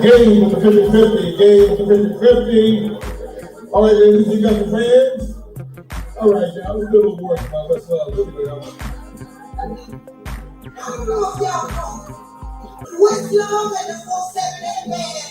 Game with the 50-50. Game with the 50-50. All right, ladies, you got your fans? All right, y'all. Let's do a little work, man. Let's do it. I don't know if y'all know. What's love and the 478 man?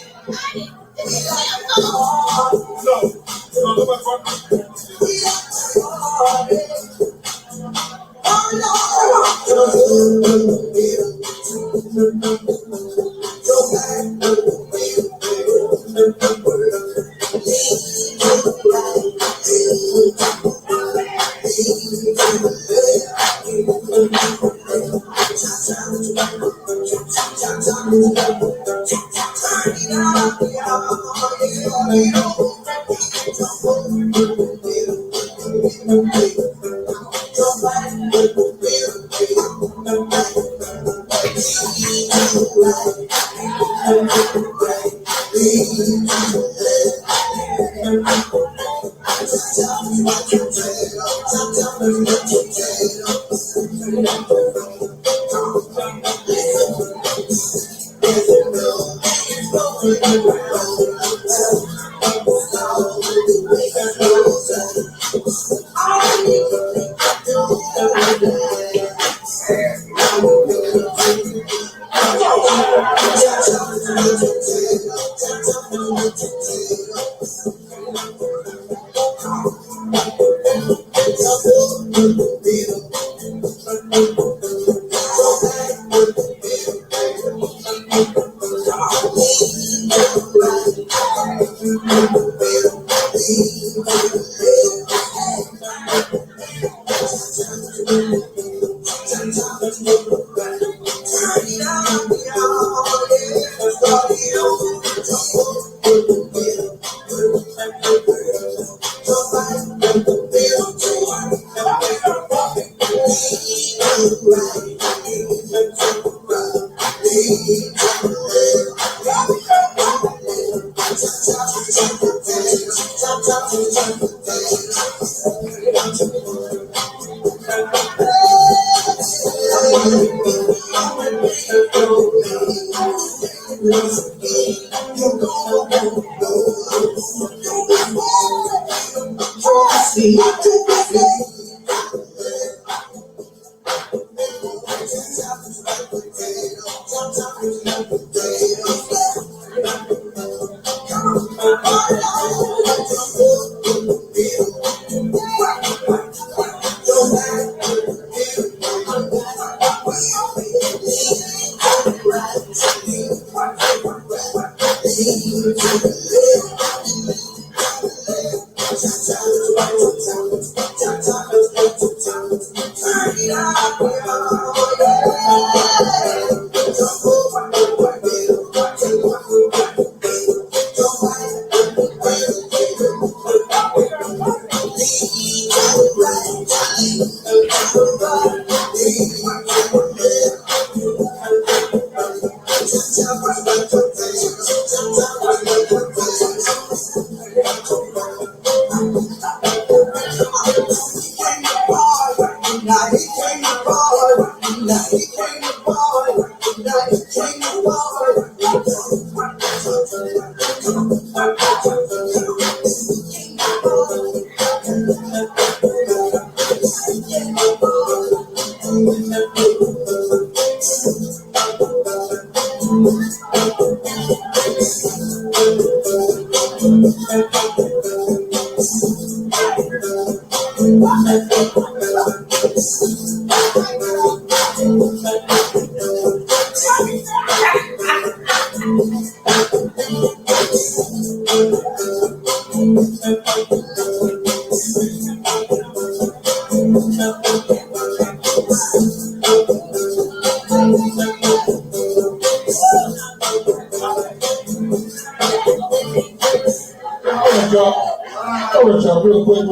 Y'all, real quick.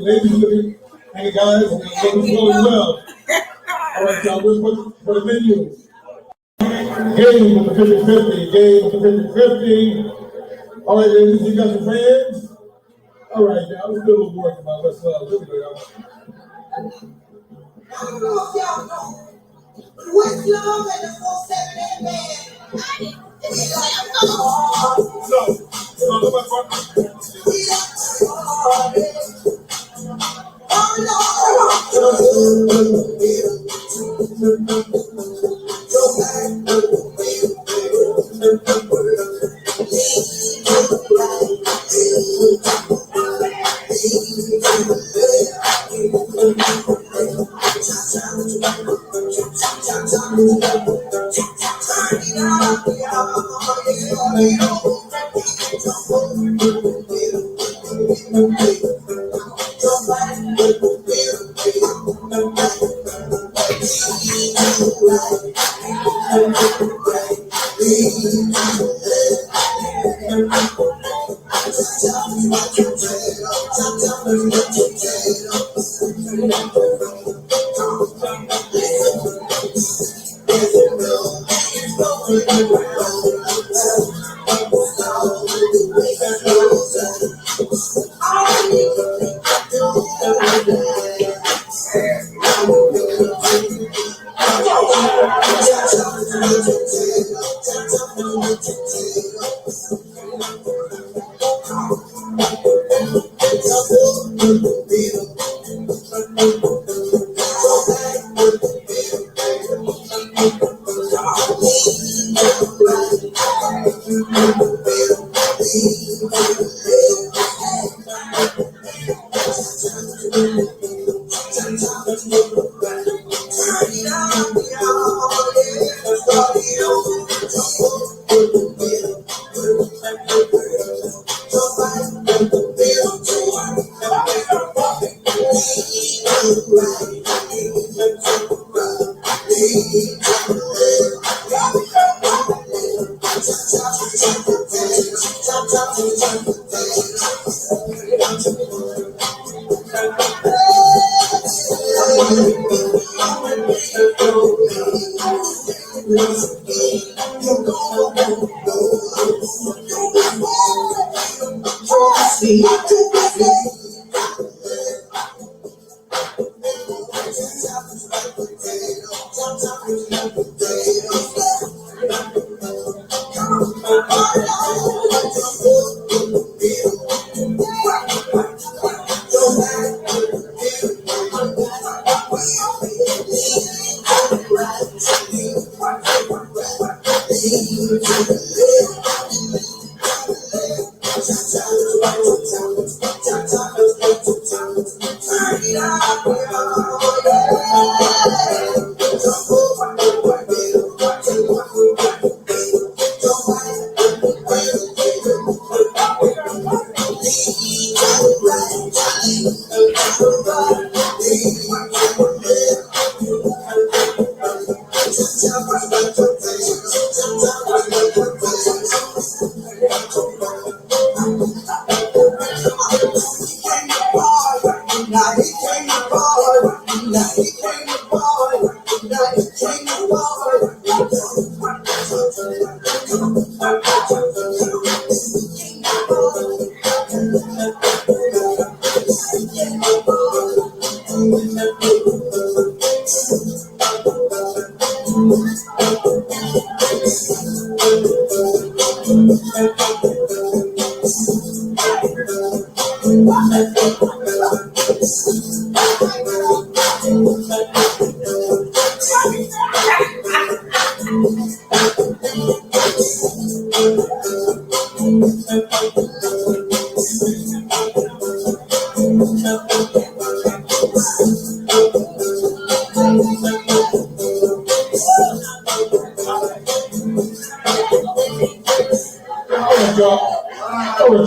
Ladies, look at, hey guys, ladies, going well. All right, y'all, for the menu. Game with the 50-50, game with the 50-50. All right, ladies, you got your fans? All right, y'all, let's do a little work about let's look at y'all. I don't know if y'all know, but Westlove and the 478 band. It's like,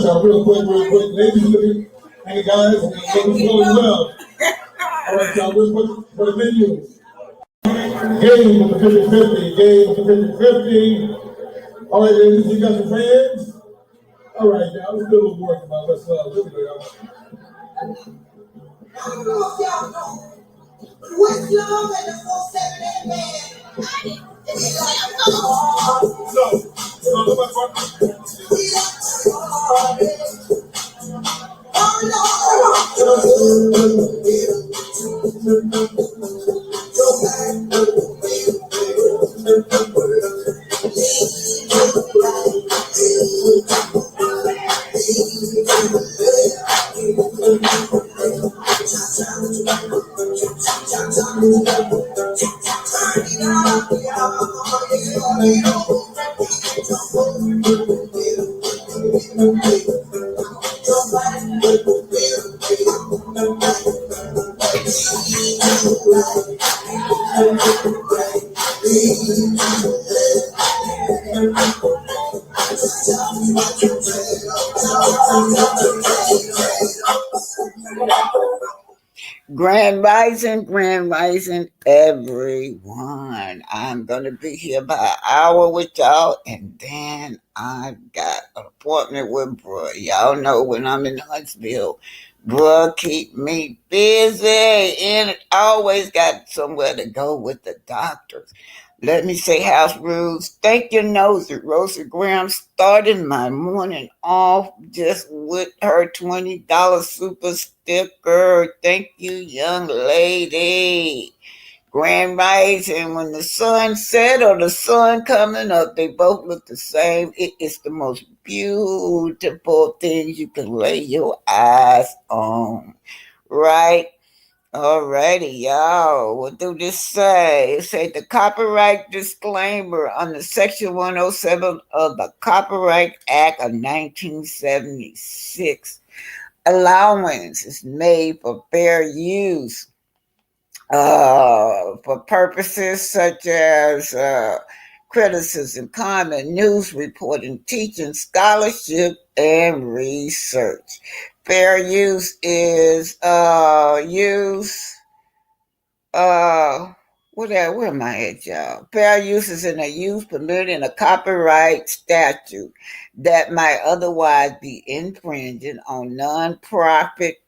Y'all real quick, ladies and guys, and flowing well. All right, y'all, for the menu. Game of the 50-50, game of the 50-50. All right, ladies, you got your fans? All right, y'all, let's do a little work about let's look at y'all. I don't know if y'all know, but Westlove and the 478 man. It's like, Grand Rising, everyone. I'm going to be here about an hour with y'all, and then I got an appointment with bruh. Y'all know when I'm in Huntsville, bruh keep me busy, and always got somewhere to go with the doctors. Let me say house rules. Thank you, Nosy. Rosa Graham starting my morning off just with her $20 super sticker. Thank you, young lady. Grand Rising, when the sun set or the sun coming up, they both look the same. It is the most beautiful thing you can lay your eyes on, right? Alrighty, y'all. What do this say? It say the copyright disclaimer under Section 107 of the Copyright Act of 1976. Allowance is made for fair use for purposes such as criticism, comment, news reporting, teaching, scholarship, and research. Fair use is use Where am I at, y'all? Fair use is in a use permitted in a copyright statute that might otherwise be infringing on non-profit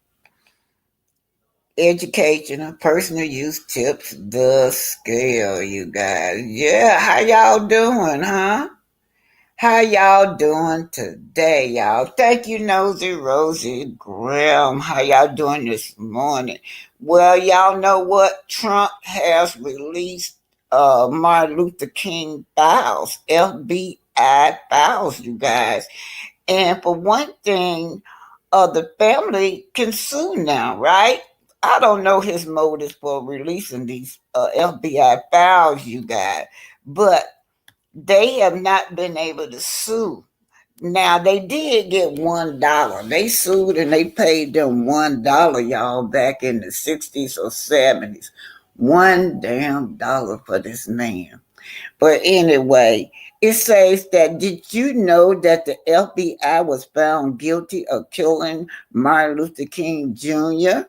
educational personal use tips the scale, you guys. Yeah, how y'all doing, huh? How y'all doing today, y'all? Thank you, Nosy Rosie Graham. How y'all doing this morning? Well, y'all know what? Trump has released Martin Luther King files, FBI files, you guys. And for one thing, the family can sue now, right? I don't know his motives for releasing these FBI files, you guys, but they have not been able to sue. Now they did get $1. They sued and they paid them $1, y'all, back in the 60s or 70s. One damn dollar for this man. But anyway, it says that did you know that the FBI was found guilty of killing Martin Luther King Jr.?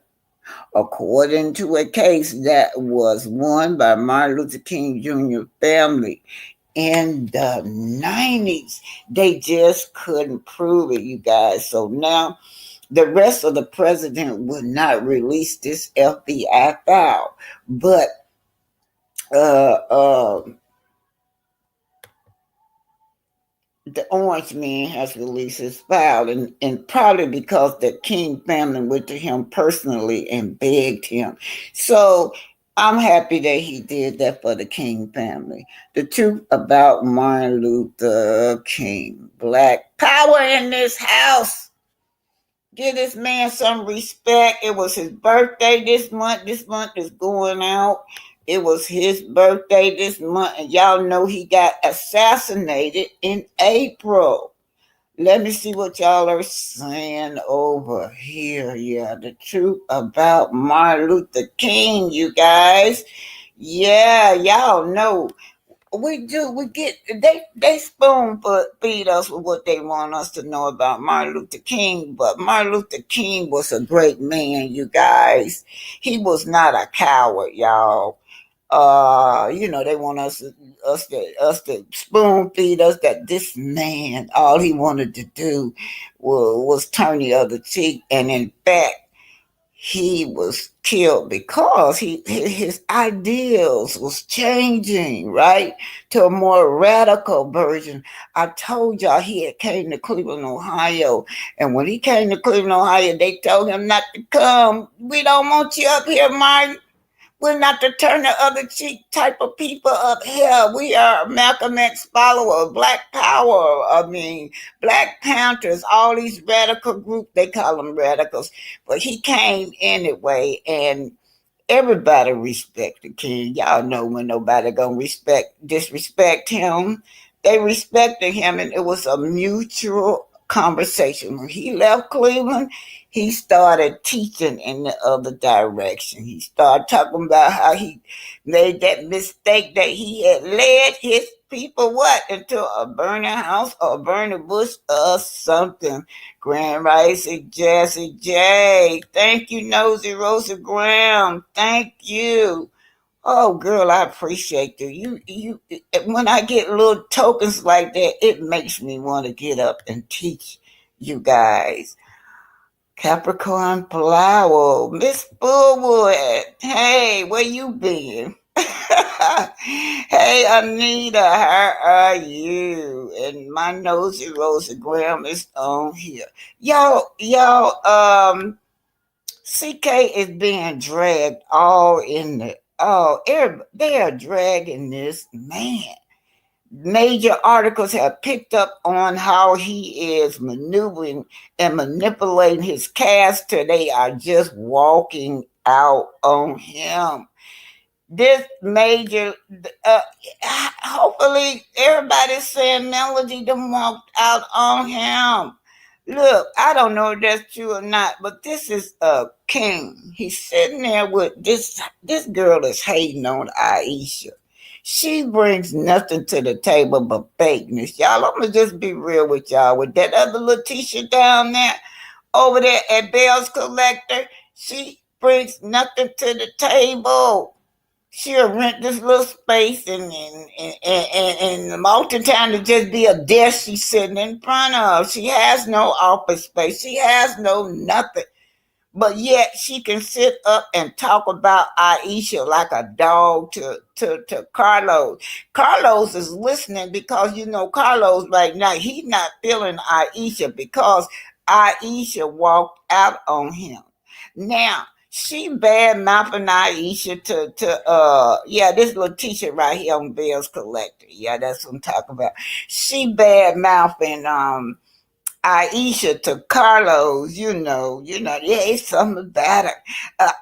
According to a case that was won by Martin Luther King Jr. family in the 90s. They just couldn't prove it, you guys. So now the rest of the president would not release this FBI file. But uh, uh, the Orange Man has released his file, and probably because the King family went to him personally and begged him. So I'm happy that he did that for the King family. The truth about Martin Luther King. Black power in this house. Give this man some respect. It was his birthday this month. This month is going out. It was his birthday this month, and y'all know he got assassinated in April. Let me see what y'all are saying over here. Yeah, the truth about Martin Luther King, you guys. Yeah, y'all know we get they spoon feed us with what they want us to know about Martin Luther King, but Martin Luther King was a great man, you guys. He was not a coward, y'all. They want us to spoon feed us that this man, all he wanted to do was turn the other cheek, and in fact he was killed because his ideals was changing, right, to a more radical version. I told y'all he had came to Cleveland, Ohio, and when he came to Cleveland, Ohio, they told him not to come. We don't want you up here, Martin. We're not the turn the other cheek type of people up here. We are Malcolm X followers, Black Power. I mean, Black Panthers, all these radical groups, they call them radicals. But he came anyway, and everybody respect the king. Y'all know when nobody gonna disrespect him. They respected him, and it was a mutual conversation. When he left Cleveland, he started teaching in the other direction. He started talking about how he made that mistake that he had led his people into a burning house or a burning bush or something. Grand Rising Jesse J. Thank you, Nosy Rosa Graham. Thank you. Oh, girl, I appreciate you. When I get little tokens like that, it makes me want to get up and teach you guys. Capricorn Flower, Miss Bullwood. Hey, where you been? Hey, Anita, how are you? And my nosy Rosa Graham is on here. CK is being dragged all in the they are dragging this man. Major articles have picked up on how he is maneuvering and manipulating his cast till they are just walking out on him. This major, uh, hopefully everybody's saying Melody done walked out on him. Look, I don't know if that's true or not, but this is a king. He's sitting there with this girl is hating on Aisha. She brings nothing to the table but fakeness. Y'all, I'm gonna just be real with y'all. With that other Letitia down there, over there at Bell's Collector, she brings nothing to the table. She'll rent this little space and most of the time to just be a desk she's sitting in front of. She has no office space. She has no nothing. But yet she can sit up and talk about Aisha like a dog to Carlos. Carlos is listening because Carlos right now he's not feeling Aisha because Aisha walked out on him. Now she bad mouthing Aisha to this little t-shirt right here on Bill's Collector. Yeah, that's what I'm talking about. She bad mouthing Aisha to Carlos, yeah, it's something about her.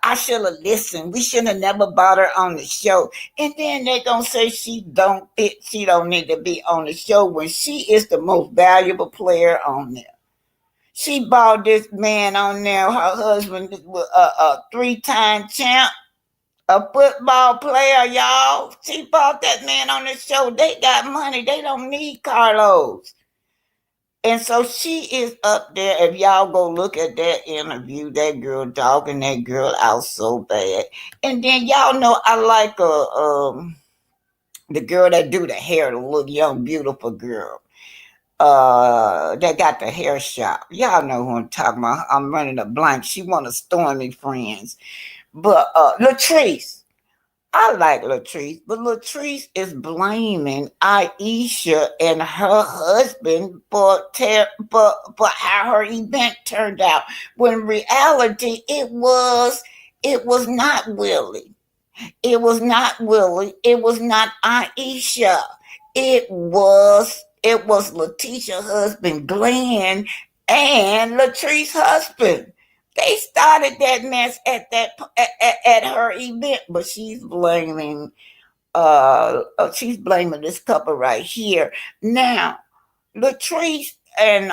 I should have listened. We should have never brought her on the show. And then they gonna say she don't fit, she don't need to be on the show when she is the most valuable player on there. She bought this man on there, her husband was a three-time champ, a football player, y'all. She bought that man on the show. They got money. They don't need Carlos. And so she is up there. If y'all go look at that interview, that girl dogging that girl out so bad. And then y'all know I like the girl that do the hair, the little young beautiful girl. That got the hair shop. Y'all know who I'm talking about. I'm running a blank. She one of Stormy friends. But Latrice. I like Latrice, but Latrice is blaming Aisha and her husband for how her event turned out. When in reality it was not Willie. It was not Willie. It was not Aisha. It was Letitia's husband Glenn and Latrice's husband. They started that mess at her event, but she's blaming this couple right here. Now, Latrice and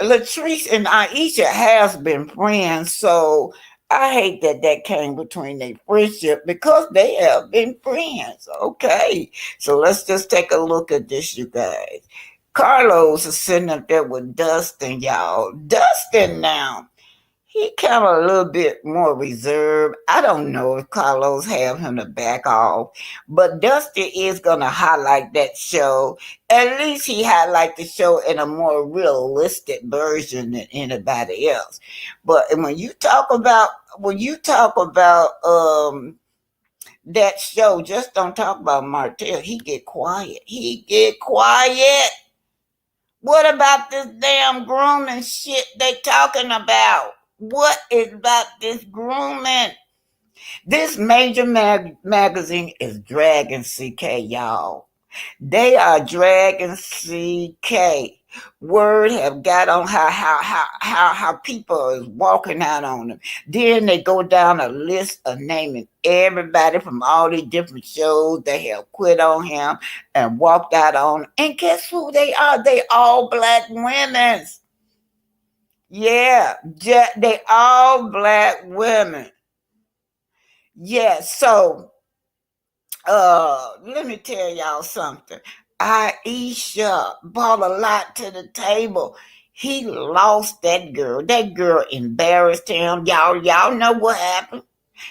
Latrice and Aisha has been friends, so I hate that came between their friendship because they have been friends. Okay, so let's just take a look at this, you guys. Carlos is sitting up there with Dustin, y'all. Dustin now. He kind of a little bit more reserved. I don't know if Carlos have him to back off, but Dusty is gonna highlight that show. At least he highlight the show in a more realistic version than anybody else. But when you talk about that show, just don't talk about Martell. He get quiet. He get quiet. What about this damn grooming shit they talking about? What is about this grooming? This major magazine is dragging CK, y'all. They are dragging CK. Word have got on how people is walking out on them. Then they go down a list of naming everybody from all these different shows that have quit on him and walked out on him. And guess who they are? They all black women. Yeah, they all black women. Yeah, so let me tell y'all something. Aisha brought a lot to the table. He lost that girl. That girl embarrassed him. Y'all know what happened.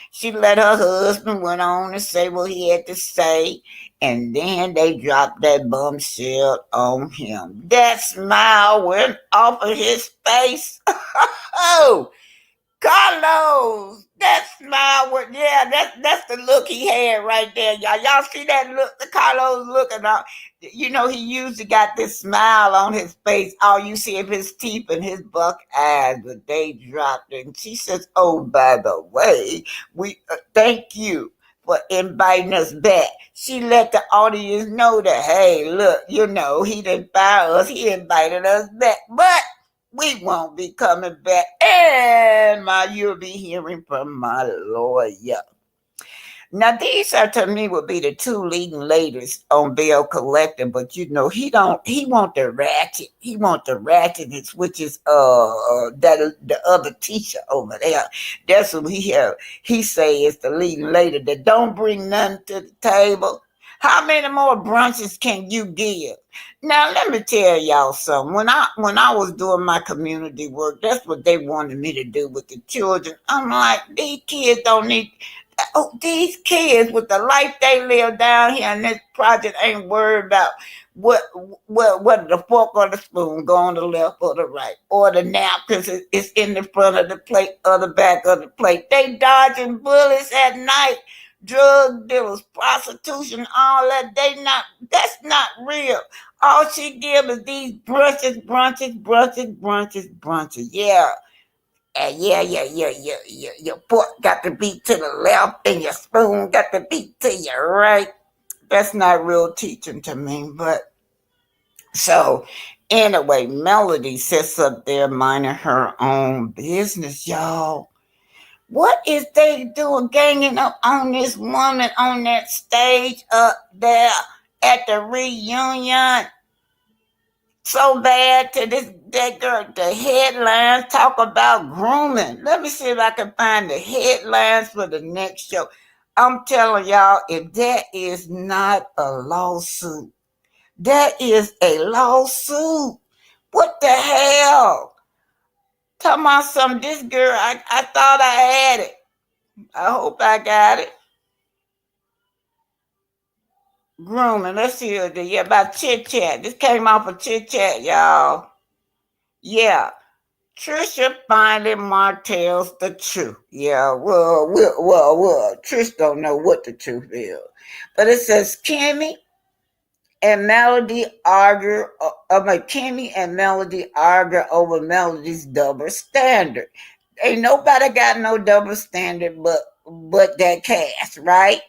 She let her husband went on to say what he had to say, and then they dropped that bombshell on him. That smile went off of his face. Oh, Carlos, that smile was, yeah, that's the look he had right there, y'all. Y'all see that look, the Carlos looking out. He usually got this smile on his face. All you see of his teeth and his buck eyes, but they dropped it. And she says, "Oh, by the way, we thank you for inviting us back." She let the audience know that, hey, look, he didn't fire us. He invited us back, but we won't be coming back, and you'll be hearing from my lawyer. Now, these are to me would be the two leading ladies on Bill Collector, but he want the ratchet. He want the ratchetness, which is that the other teacher over there. That's what he say is the leading lady that don't bring nothing to the table. How many more brunches can you give? Now let me tell y'all something. When I was doing my community work, that's what they wanted me to do with the children. I'm like, these kids don't need. Oh, these kids with the life they live down here in this project ain't worried about what whether the fork or the spoon go on the left or the right, or the napkins is in the front of the plate or the back of the plate. They dodging bullets at night, drug dealers, prostitution, all that. They not. That's not real. All she give is these brunches. Yeah. Yeah. Your fork got to be to the left and your spoon got to be to your right. That's not real teaching to me. But so, anyway, Melody sits up there minding her own business, y'all. What is they doing ganging up on this woman on that stage up there at the reunion? So bad to this that girl. The headlines talk about grooming. Let me see if I can find the headlines for the next show. I'm telling y'all, if that is not a lawsuit, that is a lawsuit. What the hell? Talking about some this girl. I thought I had it. I hope I got it. Grooming. Let's see yeah, about chit chat. This came off of chit chat, y'all. Yeah. Trisha finally martels the truth. Yeah, well. Trish don't know what the truth is, but it says and Melody argue. Kimmy and Melody argue over Melody's double standard. Ain't nobody got no double standard, but that cast, right?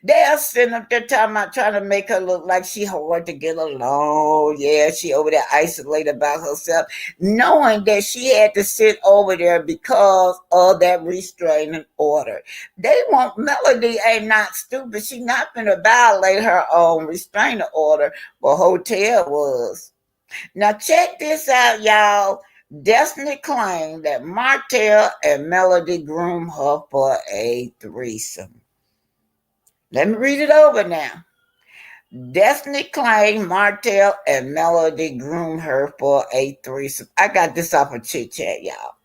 They're sitting up there talking about trying to make her look like she hard to get along. Yeah, she over there isolated about herself, knowing that she had to sit over there because of that restraining order. They want Melody ain't not stupid. She not gonna violate her own restraining order, but Hotel was. Now check this out, y'all. Destiny claimed that Martell and Melody groomed her for a threesome. Let me read it over now. Destiny claimed Martell and Melody groomed her for a threesome. I got this off of Chit Chat, y'all.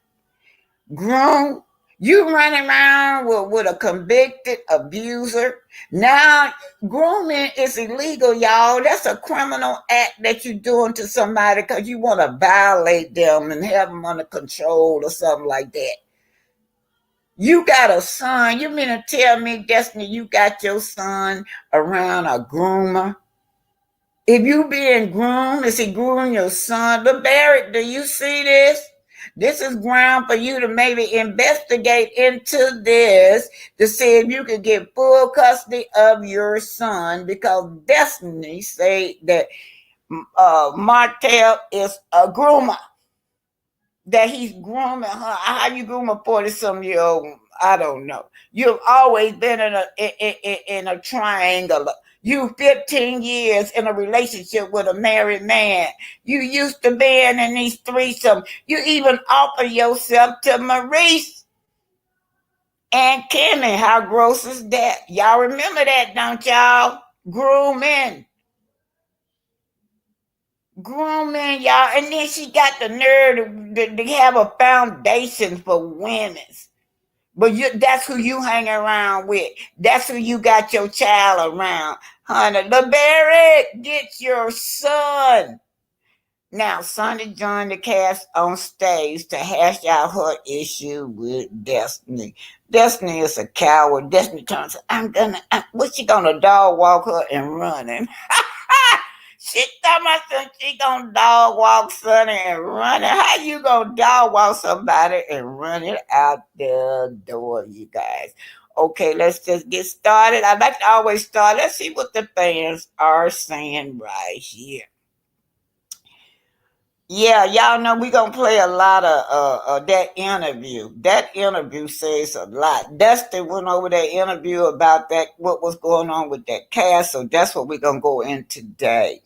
Groom? You running around with a convicted abuser. Now, grooming is illegal, y'all. That's a criminal act that you're doing to somebody because you want to violate them and have them under control or something like that. You got a son. You mean to tell me, Destiny, you got your son around a groomer? If you being groomed, is he grooming your son? But Barrett, do you see this? This is ground for you to maybe investigate into this to see if you can get full custody of your son, because Destiny say that Martell is a groomer, that he's grooming her. How you groom a 40-some-year-old? I don't know. You've always been in a triangle. You 15 years in a relationship with a married man. You used to being in these threesomes. You even offer yourself to Maurice and Kimmy. How gross is that? Y'all remember that, don't y'all? Grooming, y'all. And then she got the nerve to have a foundation for women's. But that's who you hang around with. That's who you got your child around. Honey, LeBarrett, get your son. Now, Sonny joined the cast on stage to hash out her issue with Destiny. Destiny is a coward. Destiny turns, what's she gonna dog walk her and running? She thought my son, she gonna dog walk Sonny and run it. How you gonna dog walk somebody and run it out the door, you guys? Okay, let's just get started. I like to always start. Let's see what the fans are saying right here. Yeah, y'all know we're gonna play a lot of that interview. That interview says a lot. Dustin went over that interview about that, what was going on with that cast. So that's what we're gonna go in today.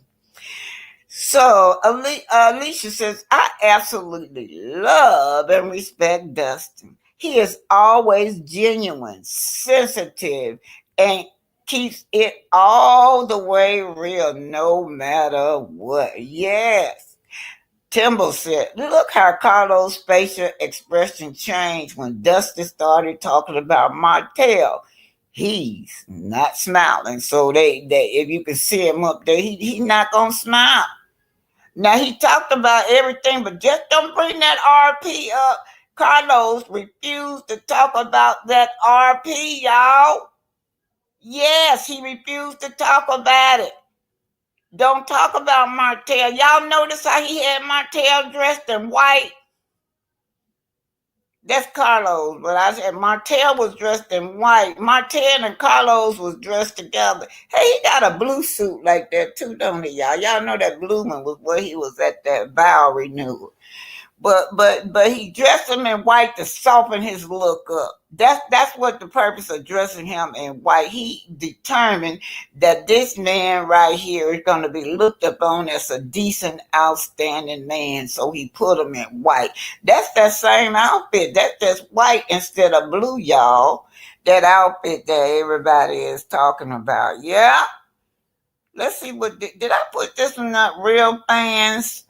So Alicia says, I absolutely love and respect Dustin. He is always genuine, sensitive, and keeps it all the way real, no matter what. Yes. Timber said, look how Carlos' facial expression changed when Dusty started talking about Martell. He's not smiling. So they if you can see him up there, he not gonna smile. Now he talked about everything, but just don't bring that RP up. Carlos refused to talk about that RP, y'all. Yes, he refused to talk about it. Don't talk about Martell. Y'all notice how he had Martell dressed in white? That's Carlos, but I said Martell was dressed in white. Martell and Carlos was dressed together. Hey, he got a blue suit like that too, don't he, y'all? Y'all know that blue one was where he was at that vow renewal. But he dressed him in white to soften his look up. That's what the purpose of dressing him in white. He determined that this man right here is going to be looked upon as a decent, outstanding man. So he put him in white. That's that same outfit. That's just white instead of blue, y'all. That outfit that everybody is talking about. Yeah. Let's see what did I put this one up? Real fans.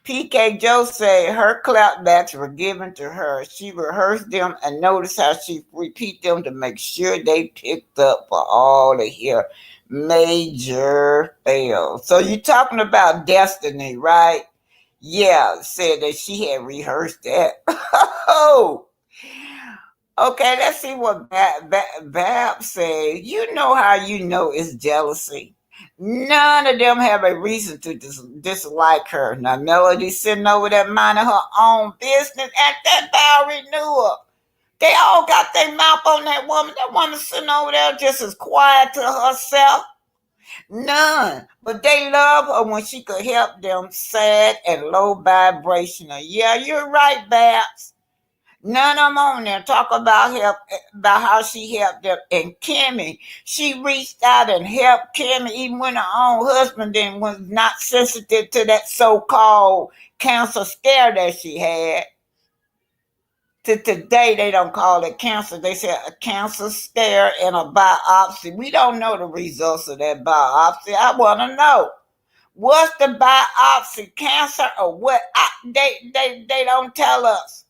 PK Joe said her clapbacks were given to her. She rehearsed them and noticed how she repeat them to make sure they picked up for all to hear major fails. So you're talking about Destiny, right? Yeah, said that she had rehearsed that. Oh, okay, let's see what Bab said. You know how you know it's jealousy. None of them have a reason to dislike her. Now, Melody sitting over there minding her own business at that vow renewal. They all got their mouth on that woman. That woman sitting over there just as quiet to herself. None. But they love her when she could help them sad and low vibrational. Yeah, you're right, Babs. None of them on there talk about help, about how she helped them. And Kimmy, she reached out and helped Kimmy even when her own husband then was not sensitive to that so-called cancer scare that she had. To today, they don't call it cancer. They say a cancer scare and a biopsy. We don't know the results of that biopsy. I want to know. What's the biopsy? Cancer or what? They don't tell us.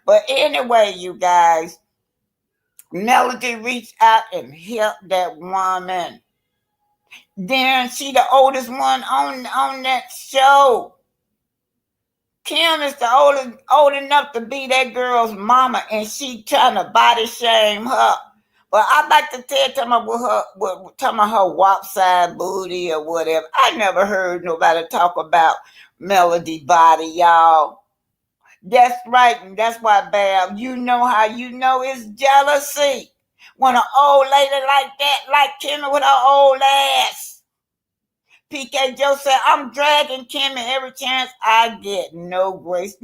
But anyway, you guys, Melody reached out and helped that woman. Then she the oldest one on that show. Kim is the old enough to be that girl's mama, and she trying to body shame her. But I like to tell me her wop side booty or whatever. I never heard nobody talk about Melody body, y'all. That's right, and that's why, Bab, you know how you know it's jealousy. When an old lady like that, like Kimmy with her old ass. PK Joe said, I'm dragging Kimmy every chance I get. No grace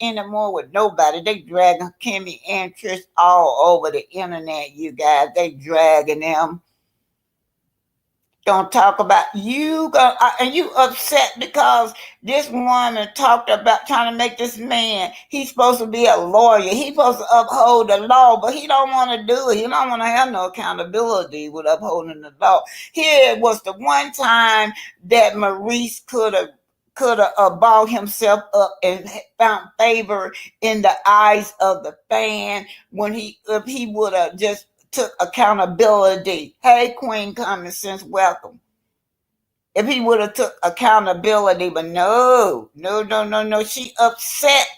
anymore with nobody. They dragging Kimmy and Trish all over the internet, you guys. They dragging them. Don't talk about you and you upset because this woman talked about trying to make this man, he's supposed to be a lawyer, he's supposed to uphold the law, but he don't want to do it. He don't want to have no accountability with upholding the law. Here was the one time that Maurice could have balled himself up and found favor in the eyes of the fan when if he would have just took accountability. Hey, Queen Common Sense, welcome. If he would have took accountability, but no. She upset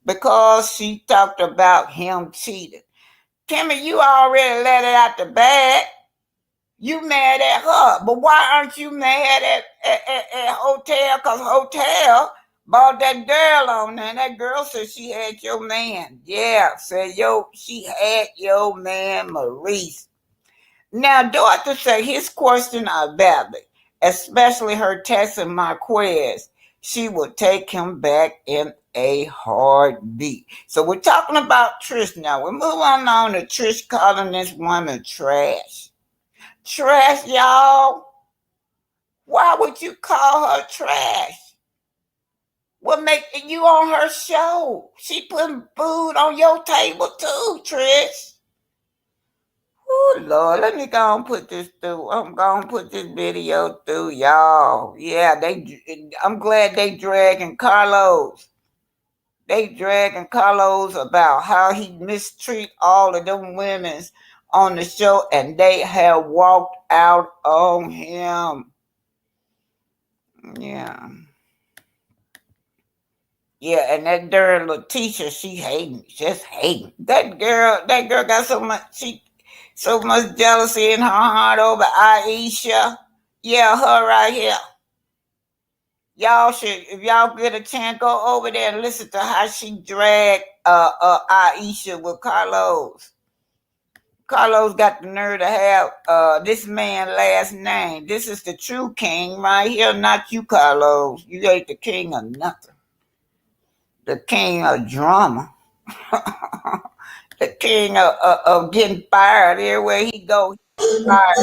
because she talked about him cheating. Kimmy, you already let it out the bag. You mad at her, but why aren't you mad at Hotel? Because Hotel bought that girl on there. And that girl said she had your man. Yeah, said she had your man, Maurice. Now, Dorothy said his question are valid, especially her text and Marquez. She would take him back in a heartbeat. So we're talking about Trish now. We move on to Trish calling this woman trash. Trash, y'all. Why would you call her trash? What make you on her show? She putting food on your table too, Trish. Oh Lord, let me go and put this through. I'm gonna put this video through, y'all. Yeah, I'm glad they dragging Carlos. They dragging Carlos about how he mistreat all of them women on the show, and they have walked out on him. Yeah. Yeah, and that darn Letitia, she hating, just hating. That girl got so much jealousy in her heart over Aisha. Yeah, her right here. Y'all should, if y'all get a chance, go over there and listen to how she dragged Aisha with Carlos. Carlos got the nerve to have this man last name. This is the true king right here, not you, Carlos. You ain't the king of nothing. The king of drama. The king of getting fired everywhere he go. Fired.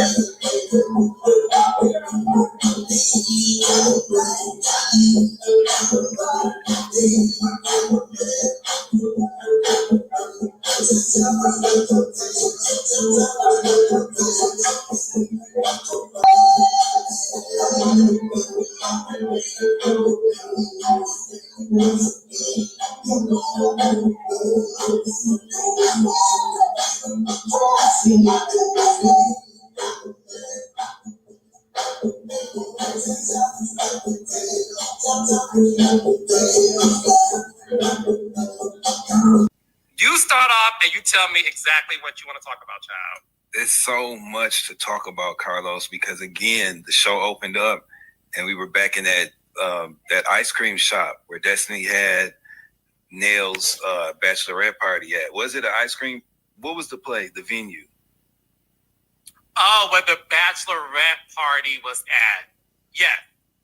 You start off and you tell me exactly what you want to talk about, child. There's so much to talk about, Carlos, because again, the show opened up and we were back in that ice cream shop where Destiny had Nail's bachelorette party at. Was it an ice cream? What was the play, the venue? Oh, where the bachelorette party was at. Yeah.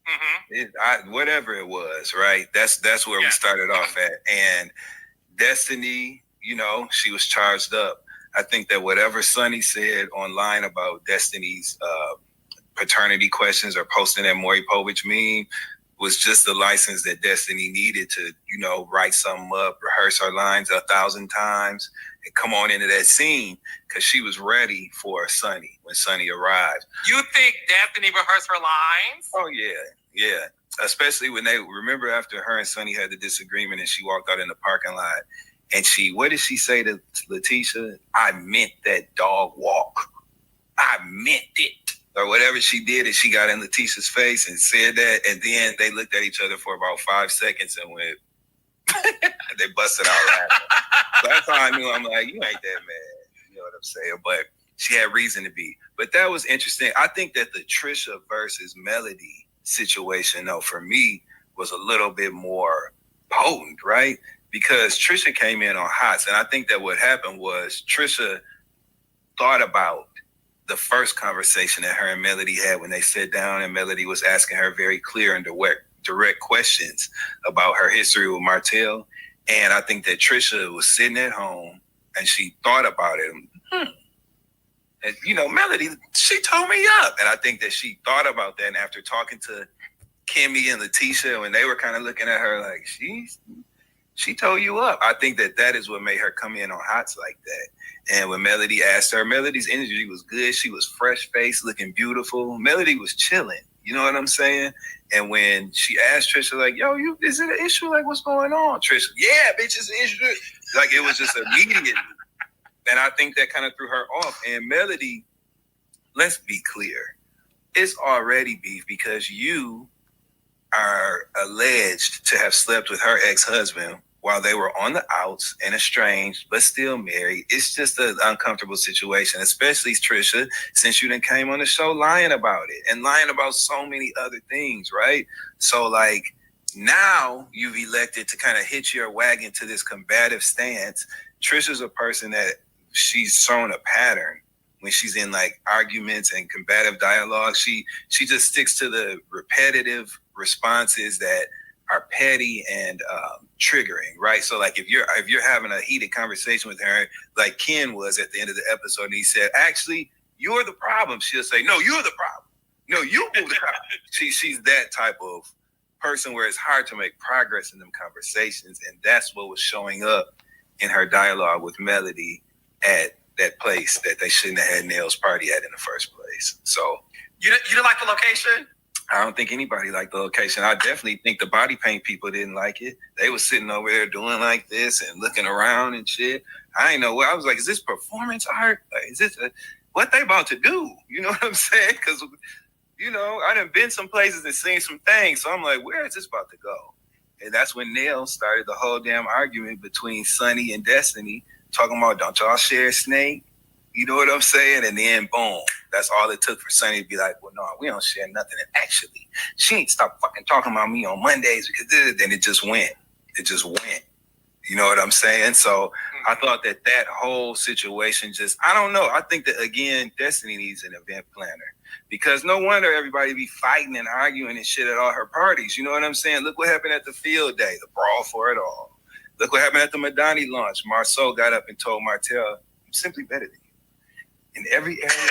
Mm-hmm. Whatever it was, right? That's where we started off at. And Destiny, she was charged up. I think that whatever Sonny said online about Destiny's paternity questions or posting that Maury Povich meme was just the license that Destiny needed to, write something up, rehearse her lines 1,000 times, and come on into that scene because she was ready for Sonny when Sonny arrived. You think Destiny rehearsed her lines? Oh, yeah. Especially when remember after her and Sonny had the disagreement and she walked out in the parking lot and what did she say to Letitia? I meant that dog walk. I meant it. Or whatever she did, and she got in Letitia's face and said that, and then they looked at each other for about 5 seconds and went, they busted out laughing. So that's how I knew. I'm like, you ain't that mad. You know what I'm saying? But she had reason to be. But that was interesting. I think that the Trisha versus Melody situation, though, for me, was a little bit more potent, right? Because Trisha came in on hots, and I think that what happened was Trisha thought about the first conversation that her and Melody had when they sat down, and Melody was asking her very clear and direct questions about her history with Martell. And I think that Trisha was sitting at home and she thought about it. And, Melody, she told me up. And I think that she thought about that. And after talking to Kimmy and Letitia, when they were kind of looking at her like, she told you up. I think that is what made her come in on hots like that. And when Melody asked her, Melody's energy was good. She was fresh-faced, looking beautiful. Melody was chilling. You know what I'm saying? And when she asked Trisha, like, yo, is it an issue? Like, what's going on? Trisha, yeah, bitch, it's an issue. Like, it was just immediate. And I think that kind of threw her off. And Melody, let's be clear. It's already beef because you are alleged to have slept with her ex-husband while they were on the outs and estranged, but still married. It's just an uncomfortable situation, especially Trisha, since you done came on the show lying about it and lying about so many other things, right? So like now you've elected to kind of hitch your wagon to this combative stance. Trisha's a person that she's shown a pattern when she's in like arguments and combative dialogue. She just sticks to the repetitive responses that are petty and triggering, right? So like if you're having a heated conversation with her, like Ken was at the end of the episode, and he said, actually, you're the problem. She'll say, no, you're the problem. No, you the problem. She's that type of person where it's hard to make progress in them conversations. And that's what was showing up in her dialogue with Melody at that place that they shouldn't have had Nell's party at in the first place. So you didn't like the location? I don't think anybody liked the location. I definitely think the body paint people didn't like it. They were sitting over there doing like this and looking around and shit. I didn't know what I was like. Is this performance art? Like, is this what they about to do? You know what I'm saying? Because I done been some places and seen some things. So I'm like, where is this about to go? And that's when Nell started the whole damn argument between Sonny and Destiny, talking about, don't y'all share a snake? You know what I'm saying? And then boom, that's all it took for Sonny to be like, well, no, we don't share nothing. And actually, she ain't stopped fucking talking about me on Mondays because then it just went. It just went. You know what I'm saying? So I thought that whole situation I don't know. I think that, again, Destiny needs an event planner because no wonder everybody be fighting and arguing and shit at all her parties. You know what I'm saying? Look what happened at the field day, the brawl for it all. Look what happened at the Madani launch. Marceau got up and told Martell, I'm simply better than you. In every area.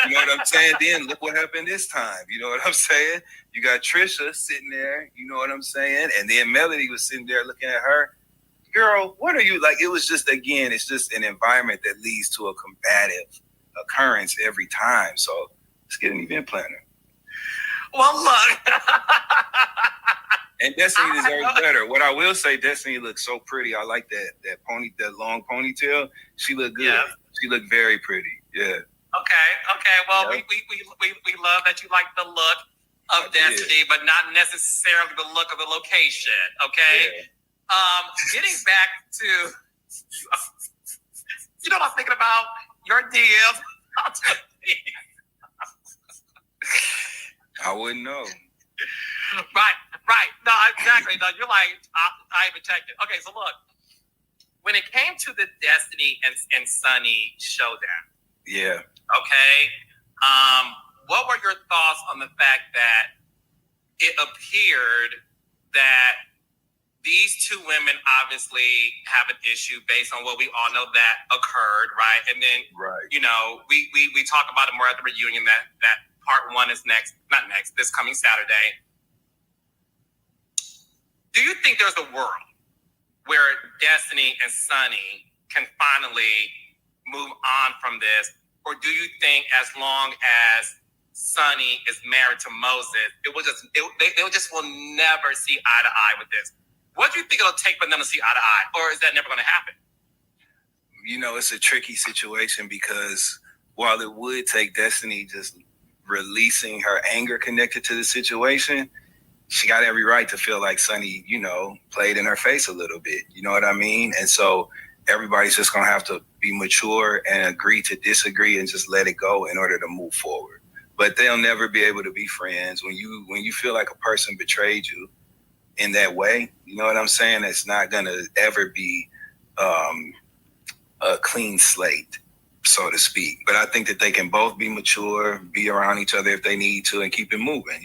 You know what I'm saying? Then look what happened this time. You know what I'm saying? You got Trisha sitting there. You know what I'm saying? And then Melody was sitting there looking at her. Girl, what are you like? It was just, again, it's just an environment that leads to a combative occurrence every time. So let's get an event planner. Well, look. And Destiny deserves better. What I will say, Destiny looks so pretty. I like that long ponytail. She looked good. Yeah. She looked very pretty. Yeah. Okay. Well, yeah. we love that you like the look of Destiny, but not necessarily the look of the location. Okay. Yeah. Getting back to, you know what I'm thinking about? Your DMs. I wouldn't know. Right. No, exactly. No, you're like, I even checked it. Okay, so look, when it came to the Destiny and Sonny showdown. Yeah. Okay. What were your thoughts on the fact that it appeared that these two women obviously have an issue based on what we all know that occurred, right? And then, we talk about it more at the reunion that part one is this coming Saturday. Do you think there's a world where Destiny and Sonny can finally move on from this? Or do you think as long as Sonny is married to Moses, they will never see eye to eye with this? What do you think it'll take for them to see eye to eye? Or is that never going to happen? It's a tricky situation because while it would take Destiny just releasing her anger connected to the situation, she got every right to feel like Sonny, played in her face a little bit. You know what I mean? And so everybody's just going to have to be mature and agree to disagree and just let it go in order to move forward. But they'll never be able to be friends. When you feel like a person betrayed you in that way, you know what I'm saying? It's not going to ever be a clean slate, so to speak. But I think that they can both be mature, be around each other if they need to, and keep it moving,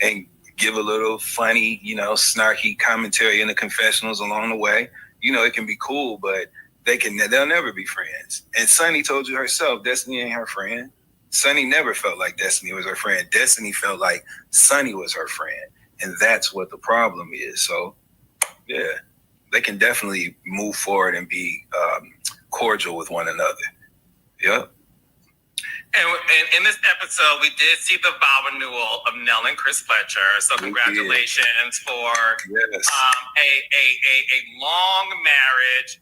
and give a little funny, snarky commentary in the confessionals along the way. It can be cool, but they'll never be friends. And Sonny told you herself, Destiny ain't her friend. Sonny never felt like Destiny was her friend. Destiny felt like Sonny was her friend. And that's what the problem is. So, yeah, they can definitely move forward and be cordial with one another. Yep. And in this episode, we did see the vow renewal of Nell and Chris Fletcher. So congratulations for a long marriage.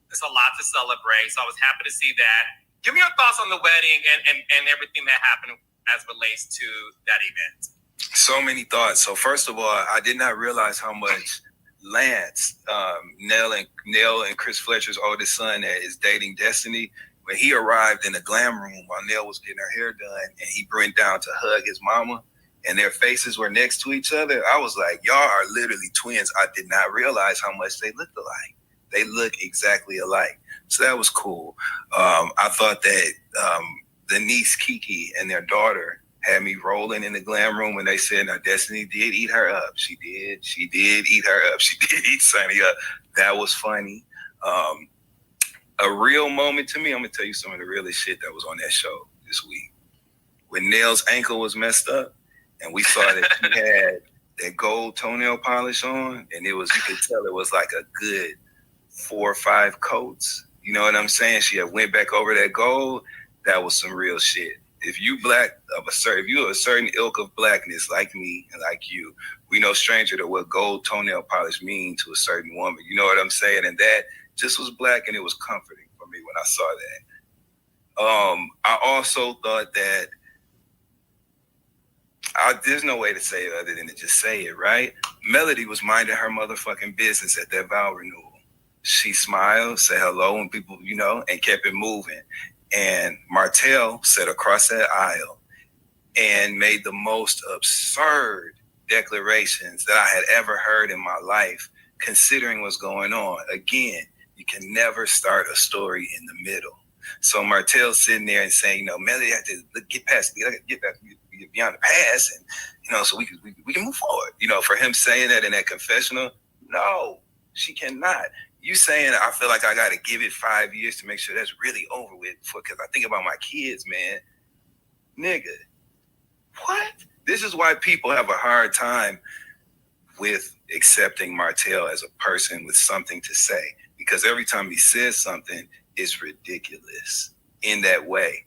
It's a lot to celebrate. So I was happy to see that. Give me your thoughts on the wedding and everything that happened as relates to that event. So many thoughts. So first of all, I did not realize how much Lance, Nell and Chris Fletcher's oldest son that is dating Destiny, when he arrived in the glam room while Nell was getting her hair done and he went down to hug his mama and their faces were next to each other, I was like, y'all are literally twins. I did not realize how much they looked alike. They look exactly alike. So that was cool. I thought that the niece Kiki and their daughter had me rolling in the glam room when they said, now Destiny did eat her up. She did eat her up. She did eat Sonny up. That was funny. A real moment to me, I'm going to tell you some of the realest shit that was on that show this week. When Nell's ankle was messed up and we saw that she had that gold toenail polish on, and you could tell it was like a good 4 or 5 coats. You know what I'm saying? She had went back over that goal. That was some real shit. If you if you a certain ilk of blackness like me and like you, we no stranger to what gold toenail polish mean to a certain woman. You know what I'm saying? And that just was black, and it was comforting for me when I saw that. I also thought that there's no way to say it other than to just say it, right? Melody was minding her motherfucking business at that vow renewal. She smiled, said hello when people, and kept it moving. And Martell sat across that aisle and made the most absurd declarations that I had ever heard in my life, considering what's going on. Again, you can never start a story in the middle. So Martell's sitting there and saying, Melody, I have to get beyond the past, and so we can move forward. For him saying that in that confessional, no, she cannot. You saying I feel like I got to give it 5 years to make sure that's really over with, because I think about my kids, man. Nigga, what? This is why people have a hard time with accepting Martell as a person with something to say, because every time he says something, it's ridiculous in that way.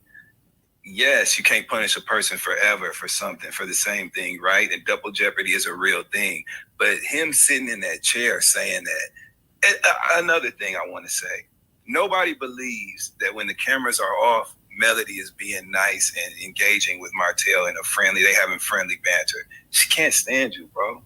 Yes, you can't punish a person forever for something, for the same thing, right? And double jeopardy is a real thing. But him sitting in that chair saying that, another thing I want to say, nobody believes that when the cameras are off, Melody is being nice and engaging with Martell in they having friendly banter. She can't stand you, bro,